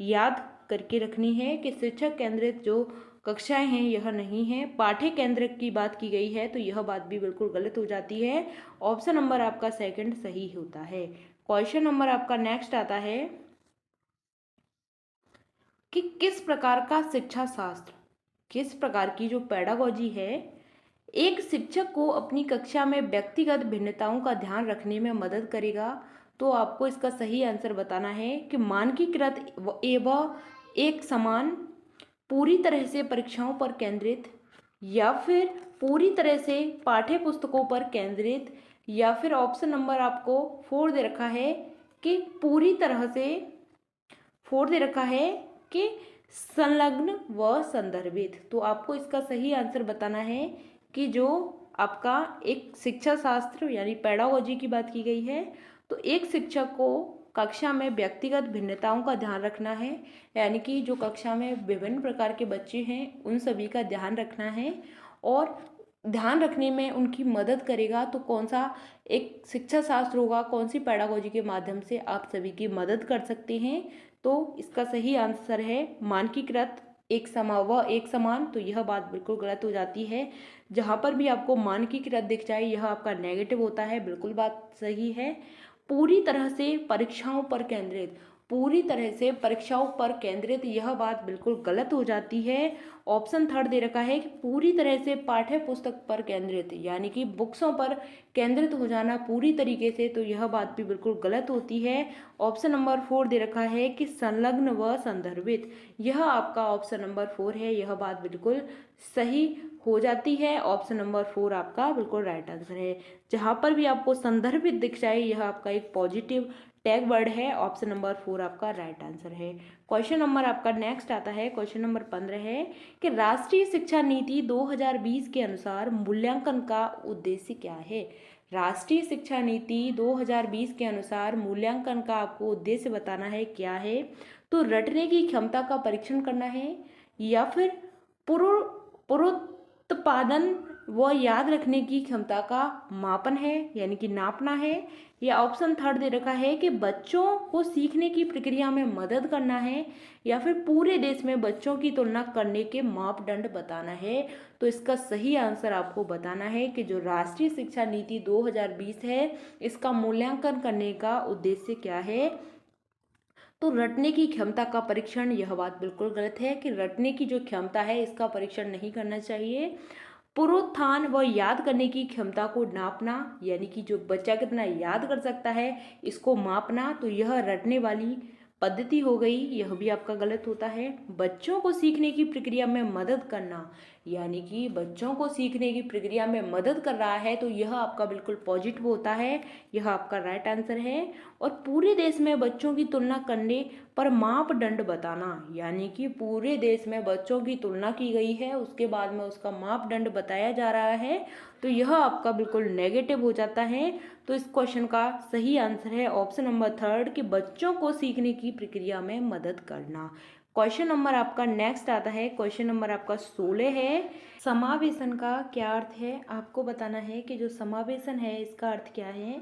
याद करके रखनी है कि शिक्षक केंद्रित जो कक्षाएं हैं यह नहीं है। पाठ्य केंद्र की बात की गई है, तो यह बात भी बिल्कुल गलत हो जाती है। ऑप्शन नंबर आपका सेकंड सही होता है। क्वेश्चन नंबर आपका नेक्स्ट आता है कि किस प्रकार का शिक्षा शास्त्र, किस प्रकार की जो पेडागोजी है, एक शिक्षक को अपनी कक्षा में व्यक्तिगत भिन्नताओं का ध्यान रखने में मदद करेगा? तो आपको इसका सही आंसर बताना है कि मानकीकृत एवं एक समान, पूरी तरह से परीक्षाओं पर केंद्रित, या फिर पूरी तरह से पाठ्य पुस्तकों पर केंद्रित, या फिर ऑप्शन नंबर आपको 4 दे रखा है कि पूरी तरह से, 4 दे रखा है कि संलग्न व संदर्भित। तो आपको इसका सही आंसर बताना है कि जो आपका एक शिक्षा शास्त्र यानी पेडागोजी की बात की गई है, तो एक शिक्षक को कक्षा में व्यक्तिगत भिन्नताओं का ध्यान रखना है, यानी कि जो कक्षा में विभिन्न प्रकार के बच्चे हैं उन सभी का ध्यान रखना है और ध्यान रखने में उनकी मदद करेगा। तो कौन सा एक शिक्षा शास्त्र होगा, कौन सी पेडागोजी के माध्यम से आप सभी की मदद कर सकते हैं? तो इसका सही आंसर है मानकीकृत एक समान। तो यह बात बिल्कुल गलत हो जाती है। जहाँ पर भी आपको मानकीकृत दिख जाए यह आपका नेगेटिव होता है, बिल्कुल बात सही है। पूरी तरह से परीक्षाओं पर केंद्रित, पूरी तरह से परीक्षाओं पर केंद्रित, यह बात बिल्कुल गलत हो जाती है। ऑप्शन थर्ड दे रखा है कि पूरी तरह से पाठ्य पुस्तक पर केंद्रित, यानी कि बुक्सों पर केंद्रित हो जाना पूरी तरीके से, तो यह बात भी बिल्कुल गलत होती है। ऑप्शन नंबर 4 दे रखा है कि संलग्न व संदर्भित, यह आपका ऑप्शन नंबर 4 है, यह बात बिल्कुल सही हो जाती है। ऑप्शन नंबर 4 आपका बिल्कुल राइट आंसर है। जहाँ पर भी आपको संदर्भित दिख जाए यह आपका एक पॉजिटिव टैग वर्ड है। ऑप्शन नंबर 4 आपका राइट आंसर है। क्वेश्चन नंबर आपका नेक्स्ट आता है, क्वेश्चन नंबर 15 है कि राष्ट्रीय शिक्षा नीति 2020 के अनुसार मूल्यांकन का उद्देश्य क्या है? राष्ट्रीय शिक्षा नीति 2020 के अनुसार मूल्यांकन का आपको उद्देश्य बताना है क्या है? तो रटने की क्षमता का परीक्षण करना है, या फिर पूर्वोत्पादन वह याद रखने की क्षमता का मापन है यानी कि नापना है, या ऑप्शन थर्ड दे रखा है कि बच्चों को सीखने की प्रक्रिया में मदद करना है, या फिर पूरे देश में बच्चों की तुलना करने के मापदंड बताना है। तो इसका सही आंसर आपको बताना है कि जो राष्ट्रीय शिक्षा नीति 2020 है, इसका मूल्यांकन करने का उद्देश्य क्या है। तो रटने की क्षमता का परीक्षण, यह बात बिल्कुल गलत है कि रटने की जो क्षमता है इसका परीक्षण नहीं करना चाहिए। पुनरुत्थान व याद करने की क्षमता को नापना, यानी कि जो बच्चा कितना याद कर सकता है इसको मापना, तो यह रटने वाली पद्धति हो गई, यह भी आपका गलत होता है। बच्चों को सीखने की प्रक्रिया में मदद करना, यानी कि बच्चों को सीखने की प्रक्रिया में मदद कर रहा है, तो यह आपका बिल्कुल पॉजिटिव होता है, यह आपका राइट आंसर है। और पूरे देश में बच्चों की तुलना करने पर मापदंड बताना, यानी कि पूरे देश में बच्चों की तुलना की गई है, उसके बाद में उसका मापदंड बताया जा रहा है, तो यह आपका बिल्कुल नेगेटिव हो जाता है। तो इस क्वेश्चन का सही आंसर है ऑप्शन नंबर थर्ड कि बच्चों को सीखने की प्रक्रिया में मदद करना। क्वेश्चन नंबर आपका नेक्स्ट आता है, क्वेश्चन नंबर आपका 16 है। समावेशन का क्या अर्थ है, आपको बताना है कि जो समावेशन है इसका अर्थ क्या है।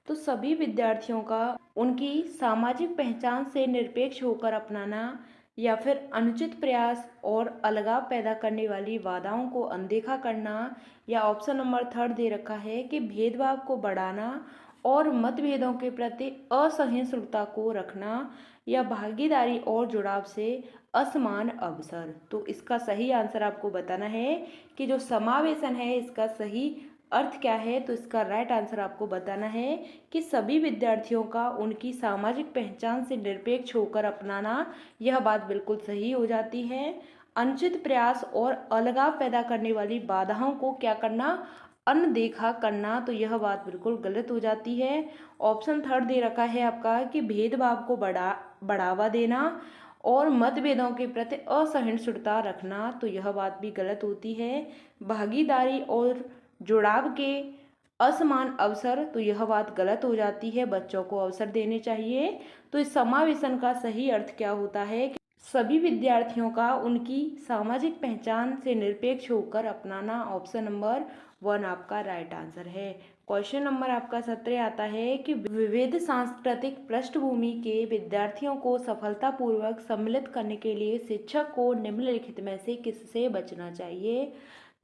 तो सभी विद्यार्थियों का उनकी सामाजिक पहचान से निरपेक्ष होकर अपनाना, या फिर अनुचित प्रयास और अलगाव पैदा करने वाली बाधाओं को अनदेखा करना, या ऑप्शन नंबर थर्ड दे रखा है कि भेदभाव को बढ़ाना और मतभेदों के प्रति असहिष्णुता को रखना, या भागीदारी और जुड़ाव से असमान अवसर। तो इसका सही आंसर आपको बताना है कि जो समावेशन है इसका सही अर्थ क्या है। तो इसका राइट आंसर आपको बताना है कि सभी विद्यार्थियों का उनकी सामाजिक पहचान से निरपेक्ष होकर अपनाना, यह बात बिल्कुल सही हो जाती है। अनुचित प्रयास और अलगाव पैदा करने वाली बाधाओं को क्या करना, अनदेखा करना, तो यह बात बिल्कुल गलत हो जाती है। ऑप्शन थर्ड दे रखा है आपका कि भेदभाव को बढ़ावा देना और मतभेदों के प्रति असहिष्णुता रखना, तो यह बात भी गलत होती है। भागीदारी और जुड़ाव के असमान अवसर, तो यह बात गलत हो जाती है, बच्चों को अवसर देने चाहिए। तो इस समावेशन का सही अर्थ क्या होता है कि सभी विद्यार्थियों का उनकी सामाजिक पहचान से निरपेक्ष होकर अपनाना, ऑप्शन नंबर वन आपका राइट आंसर है। क्वेश्चन नंबर आपका 17 आता है कि विविध सांस्कृतिक पृष्ठभूमि के विद्यार्थियों को सफलतापूर्वक सम्मिलित करने के लिए शिक्षक को निम्नलिखित में से किससे बचना चाहिए।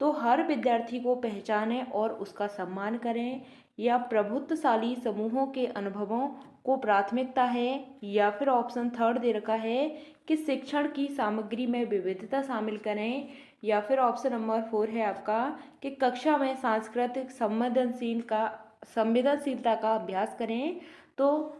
तो हर विद्यार्थी को पहचानें और उसका सम्मान करें, या प्रभुत्वशाली समूहों के अनुभवों को प्राथमिकता है, या फिर ऑप्शन थर्ड दे रखा है कि शिक्षण की सामग्री में विविधता शामिल करें, या फिर ऑप्शन नंबर 4 है आपका कि कक्षा में सांस्कृतिक संवेदनशीलता का अभ्यास करें। तो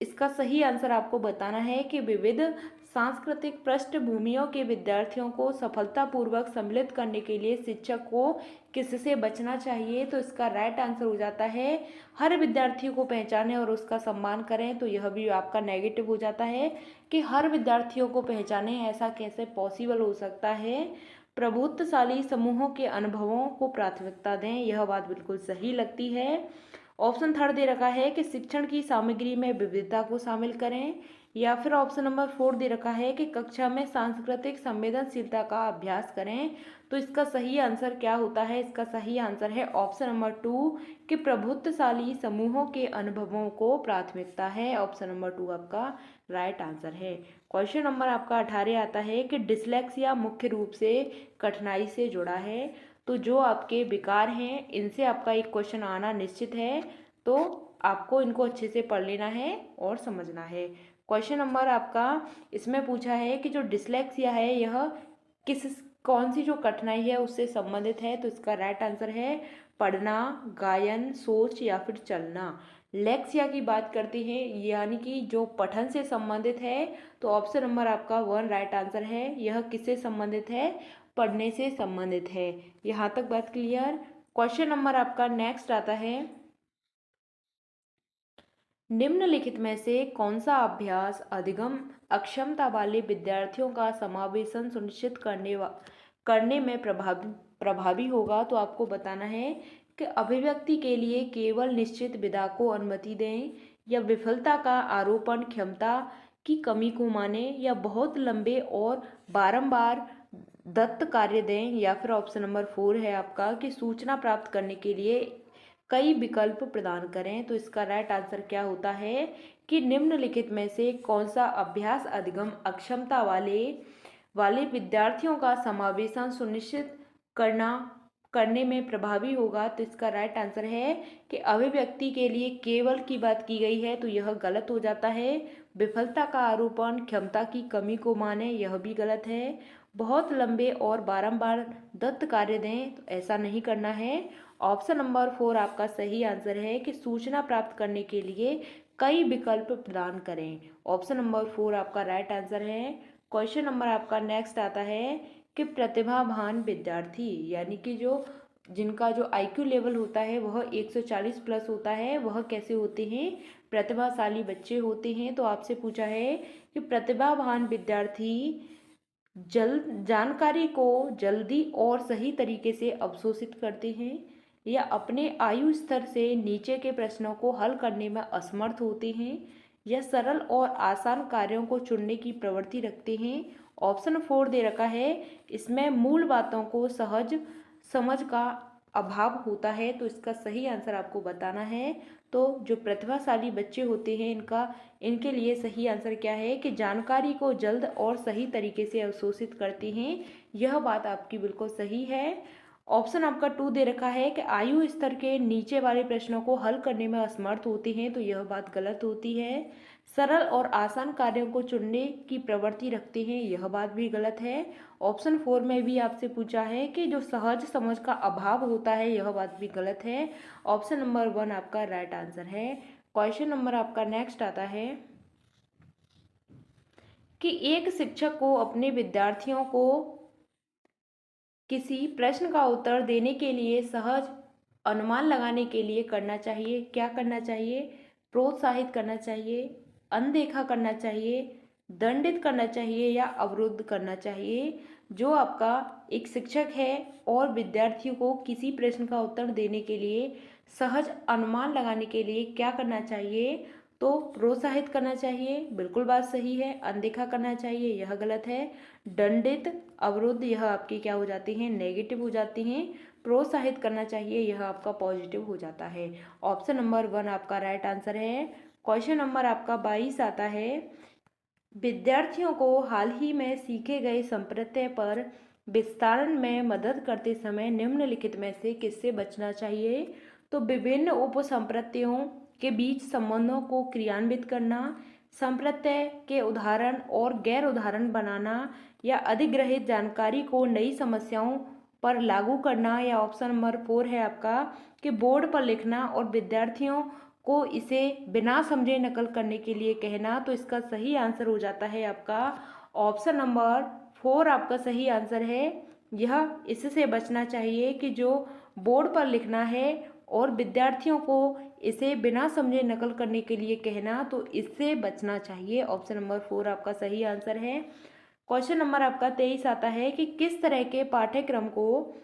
इसका सही आंसर आपको बताना है कि विविध सांस्कृतिक पृष्ठभूमियों के विद्यार्थियों को सफलतापूर्वक सम्मिलित करने के लिए शिक्षक को किससे बचना चाहिए। तो इसका राइट आंसर हो जाता है हर विद्यार्थी को पहचानें और उसका सम्मान करें। तो यह भी आपका नेगेटिव हो जाता है कि हर विद्यार्थियों को पहचानें, ऐसा कैसे पॉसिबल हो सकता है। प्रभुत्वशाली समूहों के अनुभवों को प्राथमिकता दें, यह बात बिल्कुल सही लगती है। ऑप्शन थर्ड दे रखा है कि शिक्षण की सामग्री में विविधता को शामिल करें, या फिर ऑप्शन नंबर 4 दे रखा है कि कक्षा में सांस्कृतिक संवेदनशीलता का अभ्यास करें। तो इसका सही आंसर क्या होता है, इसका सही आंसर है ऑप्शन नंबर 2 कि प्रभुत्वशाली समूहों के अनुभवों को प्राथमिकता है। ऑप्शन नंबर 2 आपका राइट आंसर है। क्वेश्चन नंबर आपका 18 आता है कि डिसलेक्सिया मुख्य रूप से कठिनाई से जुड़ा है। तो जो आपके विकार हैं इनसे आपका एक क्वेश्चन आना निश्चित है, तो आपको इनको अच्छे से पढ़ लेना है और समझना है। क्वेश्चन नंबर आपका इसमें पूछा है कि जो डिसलेक्सिया है यह कौन सी जो कठिनाई है उससे संबंधित है। तो इसका राइट आंसर है पढ़ना, गायन, सोच या फिर चलना। लेक्सिया की बात करते हैं यानी कि जो पठन से संबंधित है, तो ऑप्शन नंबर आपका 1 राइट आंसर है। यह किससे संबंधित है, पढ़ने से संबंधित है। यहाँ तक बात क्लियर। क्वेश्चन नंबर आपका नेक्स्ट आता है, निम्नलिखित में से कौन सा अभ्यास अधिगम अक्षमता वाले विद्यार्थियों का समावेशन सुनिश्चित करने में प्रभावी होगा। तो आपको बताना है कि अभिव्यक्ति के लिए केवल निश्चित विधा को अनुमति दें, या विफलता का आरोपण क्षमता की कमी को माने, या बहुत लंबे और बारंबार दत्त कार्य दें, या फिर ऑप्शन नंबर 4 है आपका कि सूचना प्राप्त करने के लिए कई विकल्प प्रदान करें। तो इसका राइट आंसर क्या होता है कि निम्नलिखित में से कौन सा अभ्यास अधिगम अक्षमता वाले विद्यार्थियों का समावेशन सुनिश्चित करने में प्रभावी होगा। तो इसका राइट आंसर है कि अभिव्यक्ति के लिए केवल की बात की गई है, तो यह गलत हो जाता है। विफलता का आरोपण क्षमता की कमी को माने, यह भी गलत है। बहुत लंबे और बारंबार दत्त कार्य दें, तो ऐसा नहीं करना है। ऑप्शन नंबर 4 आपका सही आंसर है कि सूचना प्राप्त करने के लिए कई विकल्प प्रदान करें। ऑप्शन नंबर 4 आपका राइट आंसर है। क्वेश्चन नंबर आपका नेक्स्ट आता है कि प्रतिभावान विद्यार्थी, यानी कि जिनका जो IQ लेवल होता है वह 140 प्लस होता है, वह कैसे होते हैं? प्रतिभाशाली बच्चे होते हैं। तो आपसे पूछा है कि प्रतिभावान विद्यार्थी जानकारी को जल्दी और सही तरीके से अवशोषित करते हैं, या अपने आयु स्तर से नीचे के प्रश्नों को हल करने में असमर्थ होते हैं, या सरल और आसान कार्यों को चुनने की प्रवृत्ति रखते हैं। ऑप्शन 4 दे रखा है, इसमें मूल बातों को सहज समझ का अभाव होता है। तो इसका सही आंसर आपको बताना है। तो जो प्रतिभाशाली बच्चे होते हैं इनके लिए सही आंसर क्या है कि जानकारी को जल्द और सही तरीके से अवशोषित करते हैं। यह बात आपकी बिल्कुल सही है। ऑप्शन आपका 2 दे रखा है कि आयु स्तर के नीचे वाले प्रश्नों को हल करने में असमर्थ होते हैं, तो यह बात गलत होती है। सरल और आसान कार्यों को चुनने की प्रवृत्ति रखते हैं, यह बात भी गलत है। ऑप्शन 4 में भी आपसे पूछा है कि जो सहज समझ का अभाव होता है, यह बात भी गलत है। ऑप्शन नंबर 1 आपका राइट आंसर है। क्वेश्चन नंबर आपका नेक्स्ट आता है कि एक शिक्षक को अपने विद्यार्थियों को किसी प्रश्न का उत्तर देने के लिए सहज अनुमान लगाने के लिए करना चाहिए। क्या करना चाहिए? प्रोत्साहित करना चाहिए, अनदेखा करना चाहिए, दंडित करना चाहिए, या अवरुद्ध करना चाहिए। जो आपका एक शिक्षक है और विद्यार्थियों को किसी प्रश्न का उत्तर देने के लिए सहज अनुमान लगाने के लिए क्या करना चाहिए? तो प्रोत्साहित करना चाहिए, बिल्कुल बात सही है। अनदेखा करना चाहिए, यह गलत है। दंडित, अवरुद्ध, यह आपकी क्या हो जाती हैं? नेगेटिव हो जाती हैं। प्रोत्साहित करना चाहिए, यह आपका पॉजिटिव हो जाता है। ऑप्शन नंबर 1 आपका राइट आंसर है। क्वेश्चन नंबर आपका 22 आता है, विद्यार्थियों को हाल ही में सीखे गए संप्रत्यय पर विस्तारण में मदद करते समय निम्नलिखित में से किससे बचना चाहिए? तो विभिन्न उपसंप्रत्ययों के बीच संबंधों को क्रियान्वित करना, संप्रत्यय के उदाहरण और गैर उदाहरण बनाना, या अधिग्रहित जानकारी को नई समस्याओं पर लागू करना, या ऑप्शन नंबर 4 है आपका कि बोर्ड पर लिखना और विद्यार्थियों को इसे बिना समझे नकल करने के लिए कहना। तो इसका सही आंसर हो जाता है आपका ऑप्शन नंबर 4 आपका सही आंसर है। यह इससे बचना चाहिए कि जो बोर्ड पर लिखना है और विद्यार्थियों को इसे बिना समझे नकल करने के लिए कहना, तो इससे बचना चाहिए। ऑप्शन नंबर 4 आपका सही आंसर है। क्वेश्चन नंबर आपका 23 आता है कि किस तरह के पाठ्यक्रम को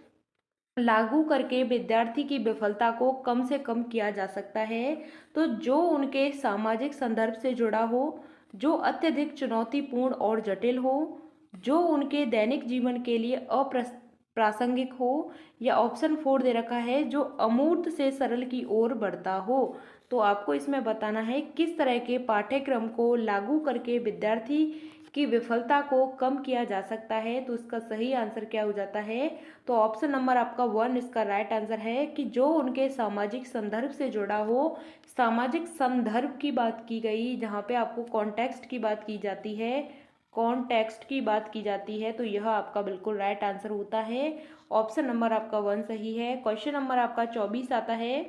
लागू करके विद्यार्थी की विफलता को कम से कम किया जा सकता है? तो जो उनके सामाजिक संदर्भ से जुड़ा हो, जो अत्यधिक चुनौतीपूर्ण और जटिल हो, जो उनके दैनिक जीवन के लिए अप्रासंगिक हो, या ऑप्शन 4 दे रखा है जो अमूर्त से सरल की ओर बढ़ता हो। तो आपको इसमें बताना है किस तरह के पाठ्यक्रम को लागू करके विद्यार्थी की विफलता को कम किया जा सकता है। तो इसका सही आंसर क्या हो जाता है? तो ऑप्शन नंबर आपका 1 इसका राइट आंसर है कि जो उनके सामाजिक संदर्भ से जुड़ा हो। सामाजिक संदर्भ की बात की गई, जहाँ पे आपको कॉन्टेक्स्ट की बात की जाती है, कॉन्टेक्स्ट की बात की जाती है, तो यह आपका बिल्कुल राइट आंसर होता है। ऑप्शन नंबर आपका 1 सही है। क्वेश्चन नंबर आपका 24 आता है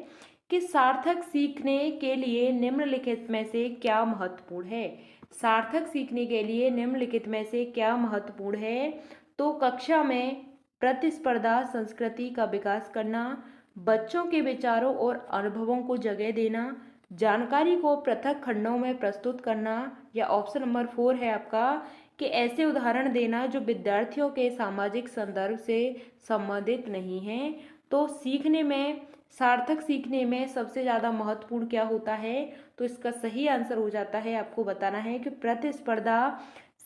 कि सार्थक सीखने के लिए निम्नलिखित में से क्या महत्वपूर्ण है? सार्थक सीखने के लिए निम्नलिखित में से क्या महत्वपूर्ण है? तो कक्षा में प्रतिस्पर्धा संस्कृति का विकास करना, बच्चों के विचारों और अनुभवों को जगह देना, जानकारी को पृथक खंडों में प्रस्तुत करना, या ऑप्शन नंबर 4 है आपका कि ऐसे उदाहरण देना जो विद्यार्थियों के सामाजिक संदर्भ से संबंधित नहीं हैं। तो सीखने में, सार्थक सीखने में सबसे ज़्यादा महत्वपूर्ण क्या होता है? तो इसका सही आंसर हो जाता है, आपको बताना है कि प्रतिस्पर्धा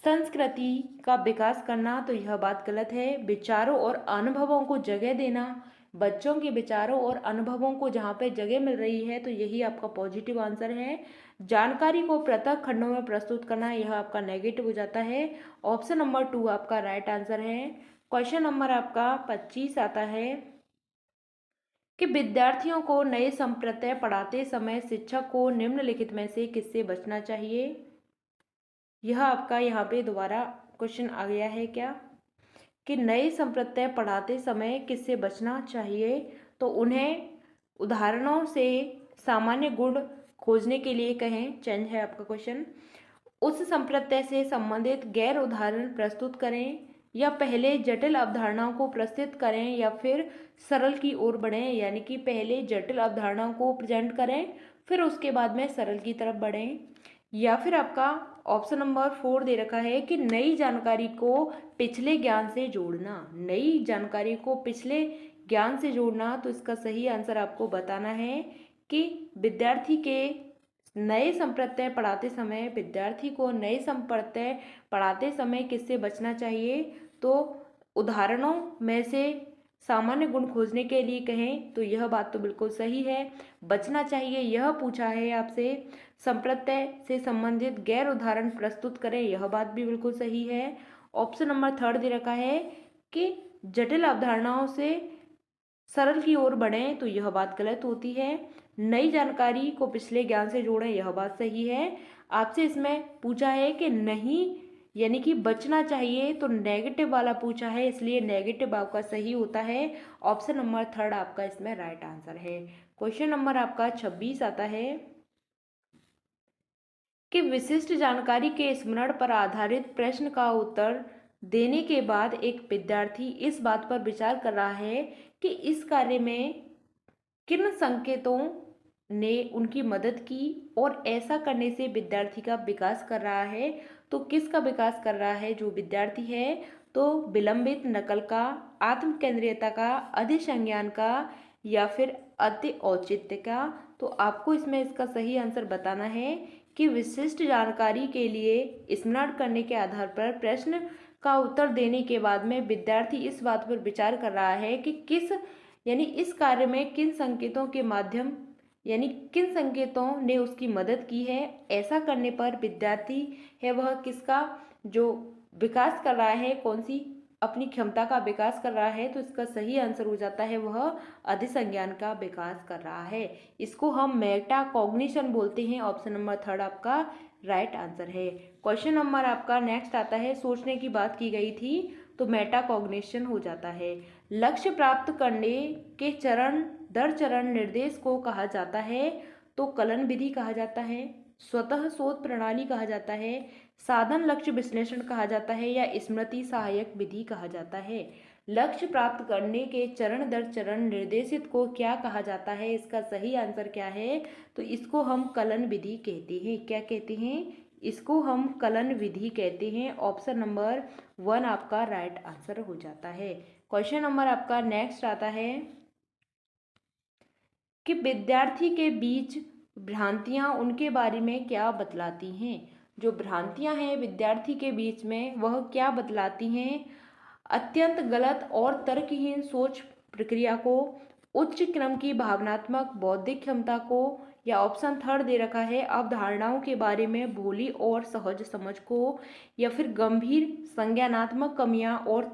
संस्कृति का विकास करना, तो यह बात गलत है। विचारों और अनुभवों को जगह देना, बच्चों के विचारों और अनुभवों को जहाँ पे जगह मिल रही है, तो यही आपका पॉजिटिव आंसर है। जानकारी को पृथक खंडों में प्रस्तुत करना, यह आपका नेगेटिव हो जाता है। ऑप्शन नंबर 2 आपका राइट आंसर है। क्वेश्चन नंबर आपका 25 आता है कि विद्यार्थियों को नए संप्रत्यय पढ़ाते समय शिक्षक को निम्नलिखित में से किससे बचना चाहिए। यह आपका यहाँ पे दोबारा क्वेश्चन आ गया है क्या, कि नए संप्रत्यय पढ़ाते समय किससे बचना चाहिए। तो उन्हें उदाहरणों से सामान्य गुण खोजने के लिए कहें, चेंज है आपका क्वेश्चन। उस संप्रत्यय से संबंधित गैर उदाहरण प्रस्तुत करें, या पहले जटिल अवधारणाओं को प्रस्तुत करें या फिर सरल की ओर बढ़ें। यानी कि पहले जटिल अवधारणाओं को प्रेजेंट करें, फिर उसके बाद में सरल की तरफ बढ़ें। या फिर आपका ऑप्शन नंबर 4 दे रखा है कि नई जानकारी को पिछले ज्ञान से जोड़ना। नई जानकारी को पिछले ज्ञान से जोड़ना, तो इसका सही आंसर आपको बताना है कि विद्यार्थी के नए संप्रत्यय पढ़ाते समय, विद्यार्थी को नए संप्रत्यय पढ़ाते समय किससे बचना चाहिए। तो उदाहरणों में से सामान्य गुण खोजने के लिए कहें, तो यह बात तो बिल्कुल सही है। बचना चाहिए यह पूछा है आपसे। संप्रत्यय से संबंधित गैर उदाहरण प्रस्तुत करें, यह बात भी बिल्कुल सही है। ऑप्शन नंबर 3 दे रखा है कि जटिल अवधारणाओं से सरल की ओर बढ़ें, तो यह बात गलत होती है। नई जानकारी को पिछले ज्ञान से जोड़ें, यह बात सही है। आपसे इसमें पूछा है कि नहीं यानी कि बचना चाहिए, तो नेगेटिव वाला पूछा है, इसलिए नेगेटिव आपका सही होता है। ऑप्शन नंबर 3 आपका इसमें राइट आंसर है। क्वेश्चन नंबर आपका 26 आता है कि विशिष्ट जानकारी के स्मरण पर आधारित प्रश्न का उत्तर देने के बाद एक विद्यार्थी इस बात पर विचार कर रहा है कि इस कार्य में किन संकेतों ने उनकी मदद की, और ऐसा करने से विद्यार्थी का विकास कर रहा है। तो किसका विकास कर रहा है जो विद्यार्थी है, तो विलंबित नकल का, आत्म केंद्रीयता का, अधिसंज्ञान का, या फिर अति औचित्य का। तो आपको इसमें इसका सही आंसर बताना है कि विशिष्ट जानकारी के लिए स्मरण करने के आधार पर प्रश्न का उत्तर देने के बाद में विद्यार्थी इस बात पर विचार कर रहा है कि किस यानी इस कार्य में किन संकेतों के माध्यम यानी किन संकेतों ने उसकी मदद की है। ऐसा करने पर विद्यार्थी है वह किसका जो विकास कर रहा है, कौन सी अपनी क्षमता का विकास कर रहा है। तो इसका सही आंसर हो जाता है वह अधिसंज्ञान का विकास कर रहा है। इसको हम मेटा कॉग्निशन बोलते हैं। ऑप्शन नंबर 3 आपका राइट आंसर है। क्वेश्चन नंबर आपका नेक्स्ट आता है, सोचने की बात की गई थी तो मेटा कॉग्निशन हो जाता है। लक्ष्य प्राप्त करने के चरण दर चरण निर्देश को कहा जाता है, तो कलन विधि कहा जाता है, स्वतः शोध प्रणाली कहा जाता है, साधन लक्ष्य विश्लेषण कहा जाता है, या स्मृति सहायक विधि कहा जाता है। लक्ष्य प्राप्त करने के चरण दर चरण निर्देशित को क्या कहा जाता है, इसका सही आंसर क्या है, तो इसको हम कलन विधि कहते हैं। क्या कहते हैं, इसको हम कलन विधि कहते हैं। ऑप्शन नंबर 1 आपका राइट आंसर हो जाता है। क्वेश्चन नंबर आपका नेक्स्ट आता है कि विद्यार्थी के बीच भ्रांतियां उनके बारे में क्या बतलाती हैं। जो भ्रांतियां हैं विद्यार्थी के बीच में वह क्या बतलाती हैं। अत्यंत गलत और तर्कहीन सोच प्रक्रिया को, उच्च क्रम की भावनात्मक बौद्धिक क्षमता को, या ऑप्शन 3 दे रखा है अवधारणाओं के बारे में भोली और सहज समझ को, या फिर गंभीर संज्ञानात्मक कमियां और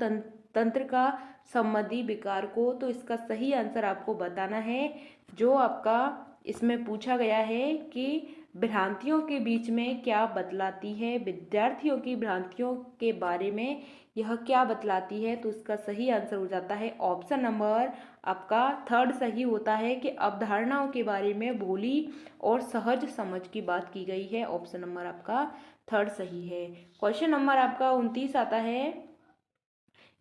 तंत्र का संबंधी विकार को। तो इसका सही आंसर आपको बताना है। जो आपका इसमें पूछा गया है कि भ्रांतियों के बीच में क्या बतलाती है, विद्यार्थियों की भ्रांतियों के बारे में यह क्या बतलाती है, तो इसका सही आंसर हो जाता है ऑप्शन नंबर आपका 3 सही होता है कि अवधारणाओं के बारे में भोली और सहज समझ की बात की गई है। ऑप्शन नंबर आपका 3 सही है। क्वेश्चन नंबर आपका 29 आता है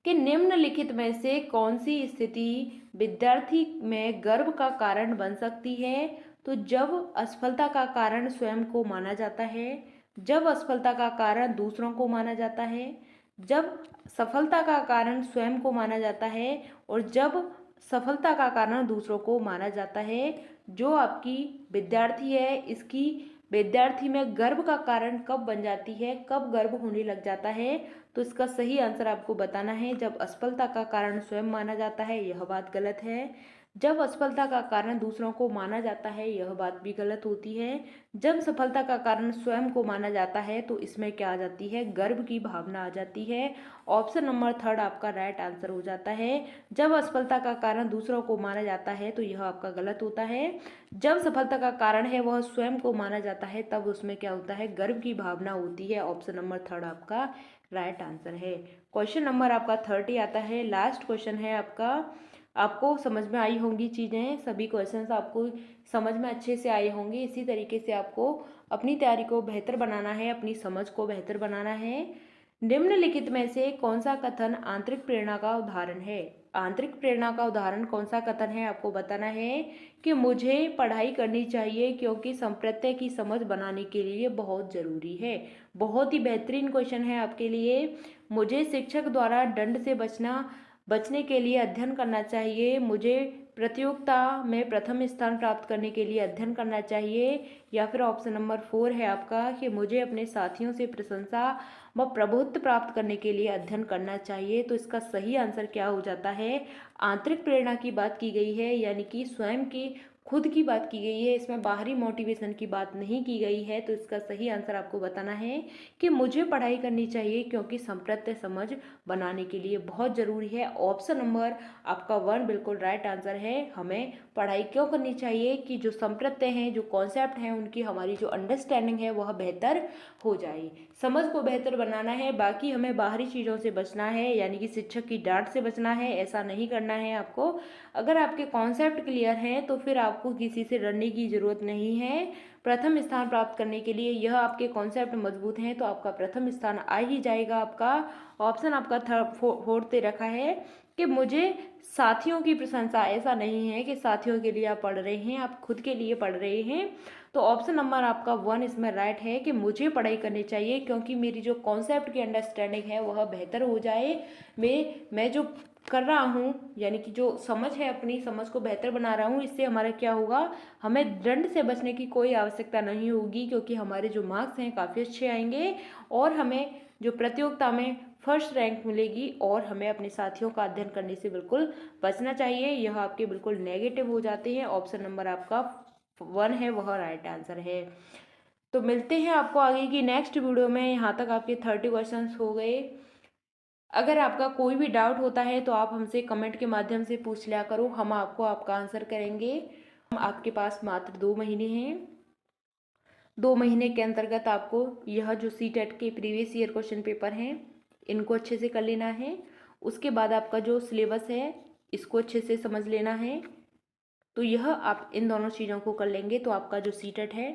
कि निम्नलिखित में से कौन सी स्थिति विद्यार्थी में गर्व का कारण बन सकती है। तो जब असफलता का कारण स्वयं को माना जाता है, जब असफलता का कारण दूसरों को माना जाता है, जब सफलता का कारण स्वयं को माना जाता है, और जब सफलता का कारण दूसरों को माना जाता है। जो आपकी विद्यार्थी है इसकी विद्यार्थी में गर्भ का कारण कब बन जाती है, कब गर्भ होने लग जाता है? तो इसका सही आंसर आपको बताना है। जब असफलता का कारण स्वयं माना जाता है, यह बात गलत है। जब असफलता का कारण दूसरों को माना जाता है, यह बात भी गलत होती है। जब सफलता का कारण स्वयं को माना जाता है तो इसमें क्या आ जाती है, गर्व की भावना आ जाती है। ऑप्शन नंबर थर्ड आपका राइट आंसर हो जाता है। जब असफलता का कारण दूसरों को माना जाता है तो यह आपका गलत होता है। जब सफलता का कारण है वह स्वयं को माना जाता है तब उसमें क्या होता है, गर्व की भावना होती है। ऑप्शन नंबर थर्ड आपका राइट आंसर है। क्वेश्चन नंबर आपका 30 आता है, लास्ट क्वेश्चन है आपका। आपको समझ में आई होंगी चीज़ें, सभी क्वेश्चंस आपको समझ में अच्छे से आए होंगे। इसी तरीके से आपको अपनी तैयारी को बेहतर बनाना है, अपनी समझ को बेहतर बनाना है। निम्नलिखित में से कौन सा कथन आंतरिक प्रेरणा का उदाहरण है? आंतरिक प्रेरणा का उदाहरण कौन सा कथन है आपको बताना है कि मुझे पढ़ाई करनी चाहिए क्योंकि संप्रत्यय की समझ बनाने के लिए बहुत ज़रूरी है। बहुत ही बेहतरीन क्वेश्चन है आपके लिए। मुझे शिक्षक द्वारा दंड से बचने के लिए अध्ययन करना चाहिए। मुझे प्रतियोगिता में प्रथम स्थान प्राप्त करने के लिए अध्ययन करना चाहिए। या फिर ऑप्शन नंबर 4 है आपका कि मुझे अपने साथियों से प्रशंसा व प्रभुत्व प्राप्त करने के लिए अध्ययन करना चाहिए। तो इसका सही आंसर क्या हो जाता है, आंतरिक प्रेरणा की बात की गई है, यानी कि स्वयं की खुद की बात की गई है। इसमें बाहरी मोटिवेशन की बात नहीं की गई है। तो इसका सही आंसर आपको बताना है कि मुझे पढ़ाई करनी चाहिए क्योंकि संप्रत्यय समझ बनाने के लिए बहुत ज़रूरी है। ऑप्शन नंबर आपका 1 बिल्कुल राइट आंसर है। हमें पढ़ाई क्यों करनी चाहिए कि जो संप्रत्यय हैं, जो कॉन्सेप्ट हैं, उनकी हमारी जो अंडरस्टैंडिंग है वह बेहतर हो जाए। समझ को बेहतर बनाना है। बाकी हमें बाहरी चीज़ों से बचना है, यानी कि शिक्षक की डांट से बचना है, ऐसा नहीं करना है आपको। अगर आपके कॉन्सेप्ट क्लियर हैं तो फिर आपको किसी से डरने की ज़रूरत नहीं है। प्रथम स्थान प्राप्त करने के लिए यह आपके कॉन्सेप्ट मजबूत हैं तो आपका प्रथम स्थान आ ही जाएगा। आपका ऑप्शन आपका फोर्थ दे रखा है कि मुझे साथियों की प्रशंसा, ऐसा नहीं है कि साथियों के लिए आप पढ़ रहे हैं, आप खुद के लिए पढ़ रहे हैं। तो ऑप्शन नंबर आपका 1 इसमें राइट है कि मुझे पढ़ाई करनी चाहिए क्योंकि मेरी जो कॉन्सेप्ट की अंडरस्टैंडिंग है वह बेहतर हो जाए। मैं जो कर रहा हूँ, यानी कि जो समझ है, अपनी समझ को बेहतर बना रहा हूँ, इससे हमारा क्या होगा, हमें दंड से बचने की कोई आवश्यकता नहीं होगी क्योंकि हमारे जो मार्क्स हैं काफ़ी अच्छे आएंगे और हमें जो प्रतियोगिता में फर्स्ट रैंक मिलेगी। और हमें अपने साथियों का अध्ययन करने से बिल्कुल बचना चाहिए। यह आपके बिल्कुल नेगेटिव हो जाते हैं। ऑप्शन नंबर आपका 1 है वह राइट आंसर है। तो मिलते हैं आपको आगे की नेक्स्ट वीडियो में। यहाँ तक आपके 30 क्वेश्चन हो गए। अगर आपका कोई भी डाउट होता है तो आप हमसे कमेंट के माध्यम से पूछ लिया करो, हम आपको आपका आंसर करेंगे। हम आपके पास मात्र 2 महीने हैं। 2 महीने के अंतर्गत आपको यह जो सीटेट के प्रीवियस ईयर क्वेश्चन पेपर हैं इनको अच्छे से कर लेना है। उसके बाद आपका जो सिलेबस है इसको अच्छे से समझ लेना है। तो यह आप इन दोनों चीज़ों को कर लेंगे तो आपका जो सीटेट है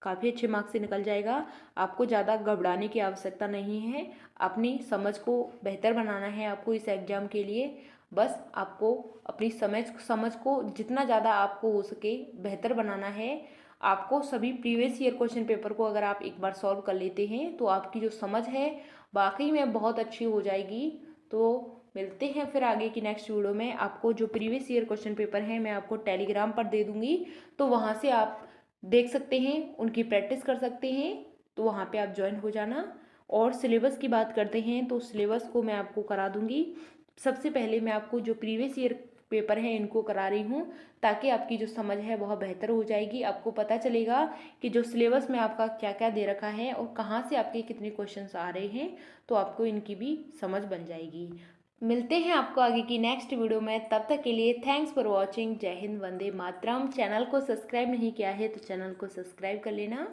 काफ़ी अच्छे मार्क्स से निकल जाएगा। आपको ज़्यादा घबराने की आवश्यकता नहीं है। अपनी समझ को बेहतर बनाना है आपको इस एग्ज़ाम के लिए। बस आपको अपनी समझ को जितना ज़्यादा आपको हो सके बेहतर बनाना है। आपको सभी प्रीवियस ईयर क्वेश्चन पेपर को अगर आप एक बार सॉल्व कर लेते हैं तो आपकी जो समझ है वाकई में बहुत अच्छी हो जाएगी। तो मिलते हैं फिर आगे की नेक्स्ट वीडियो में। आपको जो प्रीवियस ईयर क्वेश्चन पेपर हैं मैं आपको टेलीग्राम पर दे दूँगी, तो वहाँ से आप देख सकते हैं, उनकी प्रैक्टिस कर सकते हैं। तो वहाँ पे आप ज्वाइन हो जाना। और सिलेबस की बात करते हैं तो सिलेबस को मैं आपको करा दूँगी। सबसे पहले मैं आपको जो प्रीवियस ईयर पेपर हैं इनको करा रही हूँ ताकि आपकी जो समझ है वह बेहतर हो जाएगी। आपको पता चलेगा कि जो सिलेबस में आपका क्या क्या दे रखा है और कहाँ से आपके कितने क्वेश्चंस आ रहे हैं, तो आपको इनकी भी समझ बन जाएगी। मिलते हैं आपको आगे की नेक्स्ट वीडियो में। तब तक के लिए थैंक्स फॉर वॉचिंग। जय हिंद, वंदे मातरम। चैनल को सब्सक्राइब नहीं किया है तो चैनल को सब्सक्राइब कर लेना।